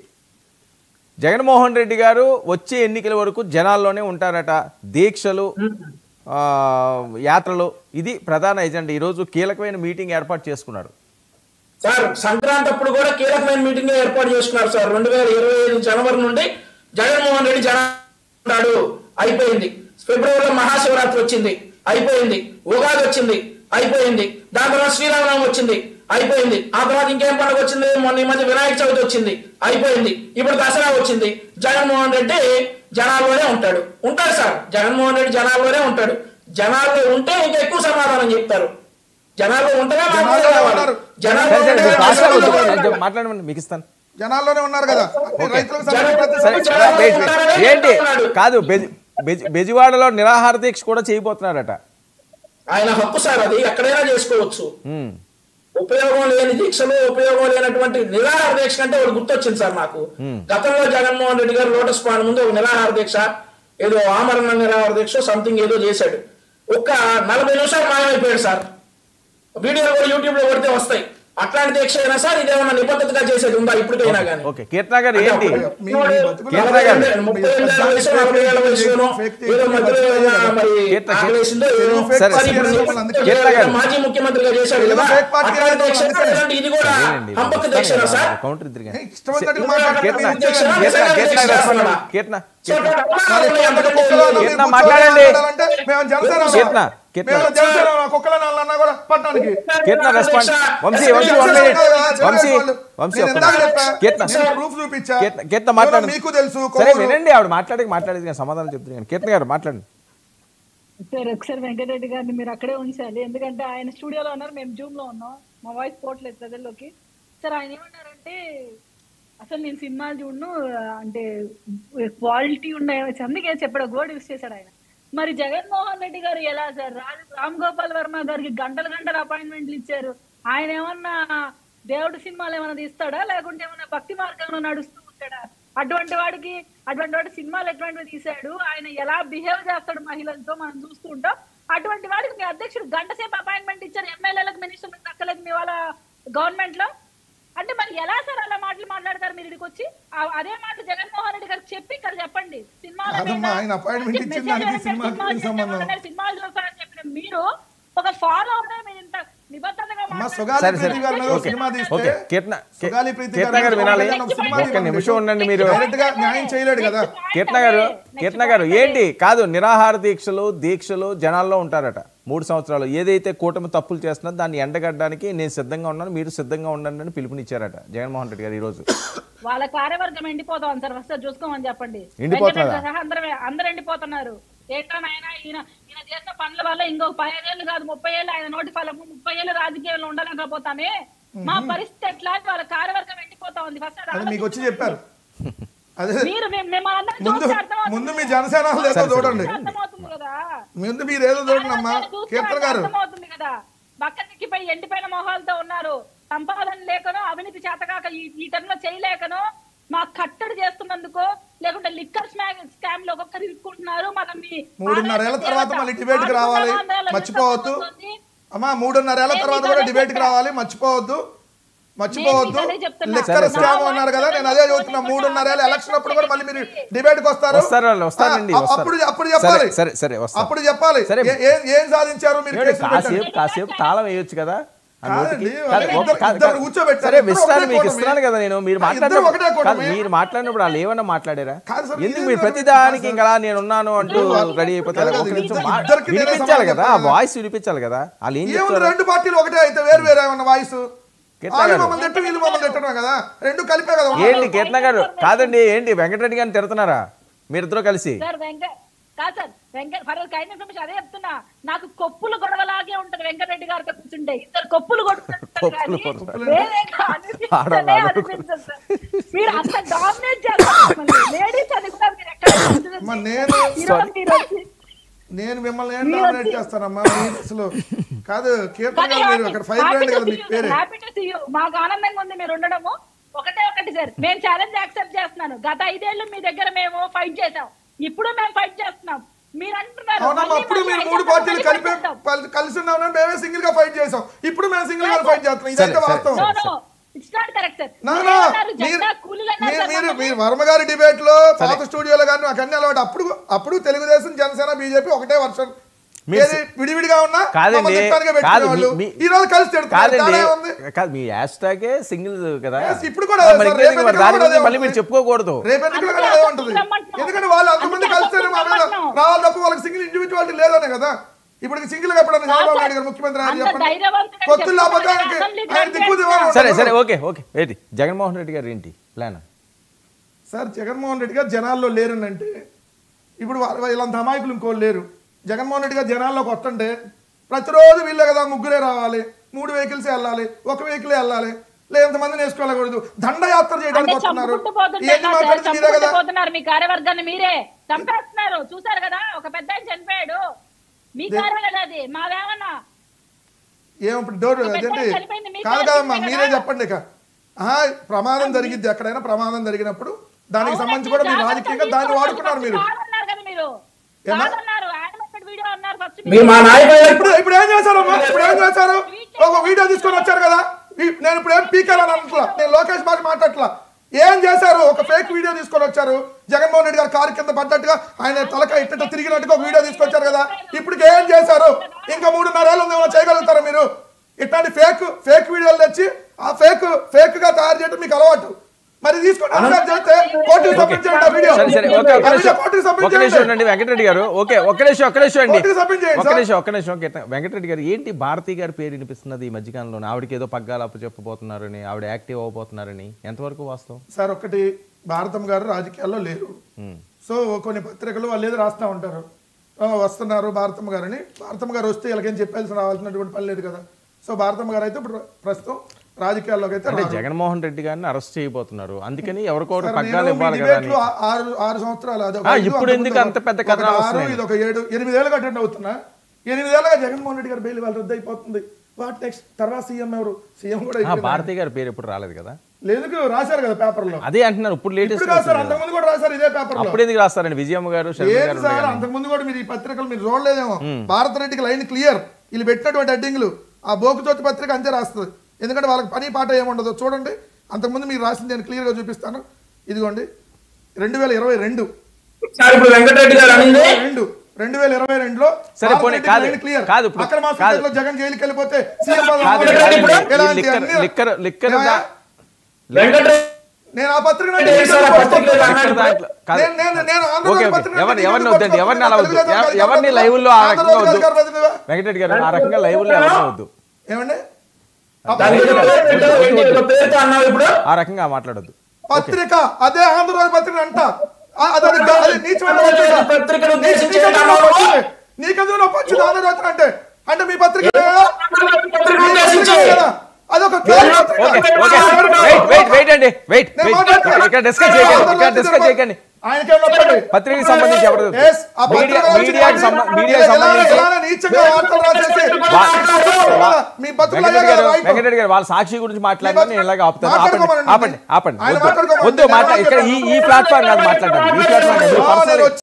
జగన్మోహన్ రెడ్డి గారు వచ్చే ఎన్నికల వరకు జనాల్లోనే ఉంటారట. దీక్షలు, యాత్రలు, ఇది ప్రధాన ఎజెండా. ఈరోజు కీలకమైన మీటింగ్ ఏర్పాటు చేసుకున్నారు సార్. సంక్రాంతి అప్పుడు కూడా కీలకమైన మీటింగ్ ఏర్పాటు చేసుకున్నారు సార్. 2025 జనవరి నుండి జగన్మోహన్ రెడ్డి జనాడు అయిపోయింది. ఫిబ్రవరిలో మహాశివరాత్రి వచ్చింది, అయిపోయింది. ఉగాది వచ్చింది, అయిపోయింది. దాని తర్వాత శ్రీరామనవమి వచ్చింది, అయిపోయింది. ఆ తర్వాత ఇంకేం పండుగ వచ్చింది? మొన్న ఈ మధ్య వినాయక చవితి వచ్చింది, అయిపోయింది. ఇప్పుడు దసరా వచ్చింది. జగన్మోహన్ రెడ్డి జనాల్లోనే ఉంటాడు సార్. జగన్మోహన్ రెడ్డి జనాల్లోనే ఉంటాడు. జనాల్లో ఉంటే ఇంకా ఎక్కువ సమాధానం చెప్తారు. జనాల్లో ఉంటేనే మాట్లాడమని మీకు ఇస్తాను. జనాల్లోనే ఉన్నారు కదా. ఏంటి కాదు, బెజవాడలో నిరాహార దీక్ష కూడా చేయబోతున్నారట. ఆయన హక్కు సార్, అది ఎక్కడైనా చేసుకోవచ్చు. ఉపయోగం లేని దీక్షలు, ఉపయోగం లేనటువంటి నిరాహార దీక్ష కంటే ఒకటి గుర్తొచ్చింది సార్ నాకు. గతంలో జగన్మోహన్ రెడ్డి గారు లోటస్ పాండ్ ముందు ఒక నిరాహార దీక్ష, ఏదో ఆమరణ నిరాహార దీక్ష సంథింగ్ ఏదో చేశాడు. ఒక్క 40 నిమిషాలు మాయమైపోయాడు సార్. వీడియోలు కూడా యూట్యూబ్ లో కొడితే వస్తాయి. అట్లాంటి దీక్ష అయినా సార్ ఇదేమన్నా నిబద్ధతగా చేసేది ఉందా ఇప్పటికైనా కానీ? ఓకే, కీర్తన గారు ఏంటి? 30 ఏళ్ళ వయసు 40 ఏళ్ళ వయసులోనో ఏదో మధ్యలో మాజీ ముఖ్యమంత్రిగా చేశాడు కదా, అట్లాంటి దీక్ష. ఇది కూడా హంపక దీక్షనా సార్? మాట్లాడండి. వినండి, ఆవిడ మాట్లాడేది సమాధానం చెప్తున్నాను. కీర్తన గారు మాట్లాడండి సార్. ఒకసారి వెంకటరెడ్డి గారిని మీరు అక్కడే ఉంచాలి, ఎందుకంటే ఆయన స్టూడియోలో ఉన్నారు, మేము జూమ్ లో ఉన్నాం, మా వాయిస్ పోవట్లేదు ప్రజల్లోకి. సార్ ఆయన ఏమన్నారంటే అసలు నేను సినిమాలు చూడను, అంటే క్వాలిటీ ఉన్నాయి అందుకే చెప్పాడు, ఒక వర్డ్ యూస్ చేశాడు ఆయన. మరి జగన్మోహన్ రెడ్డి గారు ఎలా సార్? రామ్ గోపాల్ వర్మ గారికి గంటలు అపాయింట్మెంట్లు ఇచ్చారు. ఆయన ఏమన్నా దేవుడి సినిమాలు ఏమైనా తీస్తాడా, లేకుంటే ఏమన్నా భక్తి మార్గంలో నడుస్తూ ఉంటాడా? అటువంటి వాడు సినిమాలు ఎటువంటివి తీశాడు, ఆయన ఎలా బిహేవ్ చేస్తాడు మహిళలతో మనం చూస్తూ ఉంటాం. అటువంటి వాడికి మీ అధ్యక్షుడు గంట సేపు అపాయింట్మెంట్ ఇచ్చారు, ఎమ్మెల్యేలకు మినిస్టర్లకు దక్కలేదు మీ వాళ్ళ గవర్నమెంట్ లో. అంటే మరి ఎలా సార్ అలా మాటలు మాట్లాడతారు మీరు? ఇక్కడికి వచ్చి అదే మాటలు జగన్మోహన్ రెడ్డి గారికి చెప్పి ఇక్కడ చెప్పండి. సినిమాలు చూస్తారని చెప్పిన మీరు ఒక ఫాలో అవుతారు, మీరు ఇంత నిబద్ధతగా కీర్తన గారు ఏంటి కాదు, నిరాహార దీక్షలు జనాల్లో ఉంటారట 3 సంవత్సరాలు. ఏదైతే కూటమి తప్పులు చేస్తున్నా దాన్ని ఎండగట్టడానికి నేను సిద్ధంగా ఉన్నాను, మీరు సిద్ధంగా ఉండండి అని పిలుపునిచ్చారట జగన్మోహన్ రెడ్డి గారు. ఈ రోజు వాళ్ళ కార్యవర్గం ఎండిపోతాం సార్, వస్తే చూసుకోమని చెప్పండి. అందరూ ఎండిపోతున్నారు. ఏంటోనైనా ఈయన చేసిన పనుల వల్ల ఇంకొక 15 ఏళ్ళు కాదు 30 ఏళ్ళు ఆయన నోటి ఫలము, 30 ఏళ్ళు రాజకీయాల్లో ఉండలేకపోతామే. మా పరిస్థితి ఎట్లా? వాళ్ళ కార్యవర్గం ఎండిపోతా ఉంది. మీకు వచ్చి చెప్పారు అదే మీరు మేమందరం ముందు చూస్తే అర్థమవుతుంది ముందు మీ జనసేన ఏదో చూడండి, అర్థమవుతుంది కదా, ముందు మీరు ఏదో చూడండి అమ్మా కీర్తన గారు. అర్థమవుతుంది కదా, బక్క తిక్కిపోయి ఎండిపోయిన మొహాలతో ఉన్నారు, సంపాదన లేకనో అవినీతి చేతకాక ఈ టర్మ్ లో చేయలేకనో మాకు కట్టడి చేస్తున్నందుకు, లేకుంటే లిక్కర్ స్కామ్ లో ఒక్కొక్కరు ఇరుక్కుంటున్నారు. మనం 3.5 ఏళ్ల తర్వాత మళ్ళీ డిబేట్ కి రావాలి, మర్చిపోవద్దు అమ్మా. 3.5 ఏళ్ల తర్వాత కూడా డిబేట్ కి రావాలి, మర్చిపోవద్దు. లిక్కర్ స్కామ్ అన్నారు కదా, నేను అదే చెబుతున్నా. 3.5 ఏళ్ళ ఎలక్షన్ అప్పుడు కూడా మళ్ళీ మీరు డిబేట్ కి వస్తారు, అప్పుడు చెప్పాలి, అప్పుడు చెప్పాలి ఏం సాధించారు మీరు. కాసేపు తాళం వేయొచ్చు కదా, కూర్చోబెట్టారు. కదా నేను మీరు మాట్లాడినప్పుడు వాళ్ళు ఏమన్నా మాట్లాడారా? ఎందుకు మీరు ప్రతిదానికి ఇంకా నేనున్నాను అంటూ రెడీ అయిపోతారు? ఒక నిమిషం వినిపించాలి కదా, వాయిస్ వినిపించాలి కదా. వాళ్ళు ఏం చెప్తారు? 2 పార్టీలు ఒకటే అయితే వేరు వేరే ఉన్న వాయిస్. ఏంటి కీర్తన గారు? కాదండి, ఏంటి వెంకటరెడ్డి గారిని తిడుతున్నారా మీరిద్దరూ కలిసి? అదే చెప్తున్నా, నాకు కొప్పులు గొడవలాగే ఉంటది వెంకటరెడ్డి గారితో కూర్చుంటే. ఇద్దరు కొప్పులు మీరు అంత డామినేట్ చేస్తారు లేడీస్ అని కూడా మీరు ఎక్కడ. నేను మిమ్మల్ని ఏం డామినేట్ చేస్తానమ్మా అసలు కాదు. కీర్తన గారు మీరు అక్కడ ఫైర్ బ్రాండ్ కదా మీకు పేరు. మాకు ఆనందంగా ఉంది మీరు ఉండడము. ఒకటి సార్, మేము ఛాలెంజ్ యాక్సెప్ట్ చేస్తున్నాను. గత 5 ఏళ్ళు మీ దగ్గర మేము ఫైట్ చేసాం, ఇప్పుడు మేము ఫైట్ చేస్తున్నాం. మీరు అంటున్నారు అప్పుడు మీరు 3 పార్టీలు కలిసి ఉన్నామని మేమే సింగిల్ గా ఫైట్ చేసాం, ఇప్పుడు మేము సింగిల్ గా ఫైట్ చేస్తున్నాం. ఇదైతే వాస్తవం. మీరు వర్మ గారి డిబేట్ లో పాత స్టూడియోలో కానీ నాకు అన్ని అలవాటు. అప్పుడు తెలుగుదేశం జనసేన బీజేపీ ఒకటే వర్షన్, విడివిడిగా ఉన్నా ఈ రోజు కలిసి కాదు. మీ హ్యాష్ ట్యాగే సింగిల్ కదా, ఇప్పుడు కూడా మళ్ళీ మీరు చెప్పుకోకూడదు. రేపు ఎన్నికలు అదే ఉంటుంది. ఎందుకంటే వాళ్ళు అంతమంది కలిస్తే రావాలి తప్ప వాళ్ళకి సింగిల్ ఇండివిజువాలిటీ లేదనే కదా. ఇప్పుడు సింగిల్ గా ఎప్పుడన్నా చంద్రబాబు నాయుడు గారు ముఖ్యమంత్రి అని చెప్పండి, పొత్తులు సరే సరే ఓకే ఓకే. ఏంటి జగన్మోహన్ రెడ్డి గారు ఏంటి ప్లాన్? సార్ జగన్మోహన్ రెడ్డి గారు జనాల్లో లేరనంటే ఇప్పుడు వీళ్ళంత అమాయకులు ఇంకోళ్ళు లేరు. జగన్మోహన్ రెడ్డి గారు జనాల్లోకి వస్తుంటే ప్రతిరోజు వీళ్ళే కదా, ముగ్గురే రావాలి, 3 వెహికల్సే వెళ్ళాలి, 1 వెహికలే వెళ్ళాలి, ఎంతమందిని వేసుకోవాలకూడదు, దండయాత్ర చేయడానికి వస్తున్నారు. మీ కార్యవర్గాన్ని మీరే చంపేస్తున్నారు. చూసారు కదా, ఒక పెద్ద ఆయన చనిపోయాడు, మీ కార్యవర్గం అది, మాదేమన్నా ఏమిప్పుడు డోర్ అదేంటి కాదు కదమ్మా, మీరే చెప్పండి. ఇక ప్రమాదం జరిగిద్ది, ఎక్కడైనా ప్రమాదం జరిగినప్పుడు దానికి సంబంధించి కూడా మీరు రాజకీయంగా దాన్ని వాడుకున్నారు. మీరు ఇప్పుడు ఏం చేశారమ్మా? ఇప్పుడు ఏం చేశారు? ఒక వీడియో తీసుకొని వచ్చారు కదా, నేను ఇప్పుడు ఏం పీకర్ అని అంటలా, నేను లోకేష్ బాబు మాట్లాడట్లా. ఏం చేశారు? ఒక ఫేక్ వీడియో తీసుకొని వచ్చారు. జగన్మోహన్ రెడ్డి గారు కారు కింద పడ్డట్టుగా ఆయన తలక ఇట్ట తిరిగినట్టుగా ఒక వీడియో తీసుకొచ్చారు కదా. ఇప్పుడు ఏం చేశారు? ఇంకా 3.5 ఏళ్ళు ఉందేమో చేయగలుగుతారా మీరు? ఇట్లాంటి ఫేక్ వీడియోలు తెచ్చి ఆ ఫేక్ గా తయారు చేయడం మీకు అలవాటు. మరి వెంకటరెడ్డి గారు ఓకే ఒక్క నిమిషం వెంకటరెడ్డి గారు ఏంటి భారతి గారి పేరు వినిపిస్తున్నది ఈ మధ్యకాలంలో? ఆవిడకి ఏదో పగ్గాలు అప్పు చెప్పబోతున్నారని, ఆవిడ యాక్టివ్ అవబోతున్నారని, ఎంతవరకు వాస్తవం? సార్ ఒకటి, భారతం గారు రాజకీయాల్లో లేరు. సో కొన్ని పత్రికలు వాళ్ళు ఏదో రాస్తా ఉంటారు, వస్తున్నారు భారతం గారని. భారతం గారు వస్తే వీళ్ళకేం చెప్పాల్సిన రావాల్సినటువంటి పని లేదు కదా. సో భారతం గారు అయితే ఇప్పుడు ప్రస్తుతం రాజకీయాల్లోకి అయితే జగన్మోహన్ రెడ్డి గారిని అరెస్ట్ చేయబోతున్నారు, అందుకని ఎవరికొకరు పగ్గాలు ఇవ్వాలి కదా. 6 సంవత్సరాలు ఇప్పుడు ఎందుకు అంత పెద్ద కథ? ఇది ఒక 7-8 ఏళ్ళుగా అటెండ్ అవుతున్నా. 8 ఏళ్ళుగా జగన్మోహన్ రెడ్డి గారు బెయిల్ వాళ్ళు రద్దు అయిపోతుంది. What next? తర్వాత సీఎం ఎవరు? సీఎం కూడా భారతి గారి పేరు ఎప్పుడు రాలేదు కదా. లేదు రాశారు కదా పేపర్ లో. అదే అంటున్నారు, ఇప్పుడు లేటెస్ట్ అంతకుముందు కూడా రాశారు ఇదే పేపర్. అప్పుడు ఎందుకు రాస్తారండి విజయమ్మ గారు? అంతకుముందు కూడా మీరు ఈ పత్రికలు మీరు చూడలేదేమో. భారత రెడ్డికి లైన్ క్లియర్, వీళ్ళు పెట్టినటువంటి అడ్డింగ్లు ఆ బోకుచోతి పత్రిక అంతే రాస్తుంది. ఎందుకంటే వాళ్ళకి పని పాట ఏముండదు. చూడండి, అంతకుముందు మీరు రాసింది నేను క్లియర్ గా చూపిస్తాను. ఇదిగోండి 2022 2022లో జగన్ జైలుకి వెళ్ళిపోతే నేను ఆ పత్రిక ఎవరిని లైవ్ లో వెంకటరెడ్డి గారు ఆ రకంగా లైవ్ లో ఎవరిని వద్దు, ఏమండి ఆ రకంగా మాట్లాడద్దు. పత్రిక అదే ఆంధ్రప్రదేశ్ పత్రిక అంట. నీకెందుకు నొప్పి వచ్చింది ఆంధ్రప్రదేశ్ అంటే? అంటే మీ పత్రిక అదొక వెయిట్ అండి వెయిట్ ఇక్కడ డిస్కస్ చేయకండి పత్రికకి సంబంధించి ఎవరు మీడియాకి సంబంధించి వెంకటరెడ్డి గారు వాళ్ళ సాక్షి గురించి మాట్లాడినా నేను ఇలాగ ఆపండి వద్దు మాట్లాడ ఇక్కడ ఈ ప్లాట్ఫామ్ కాదు మాట్లాడతాను ఈ ప్లాట్ఫామ్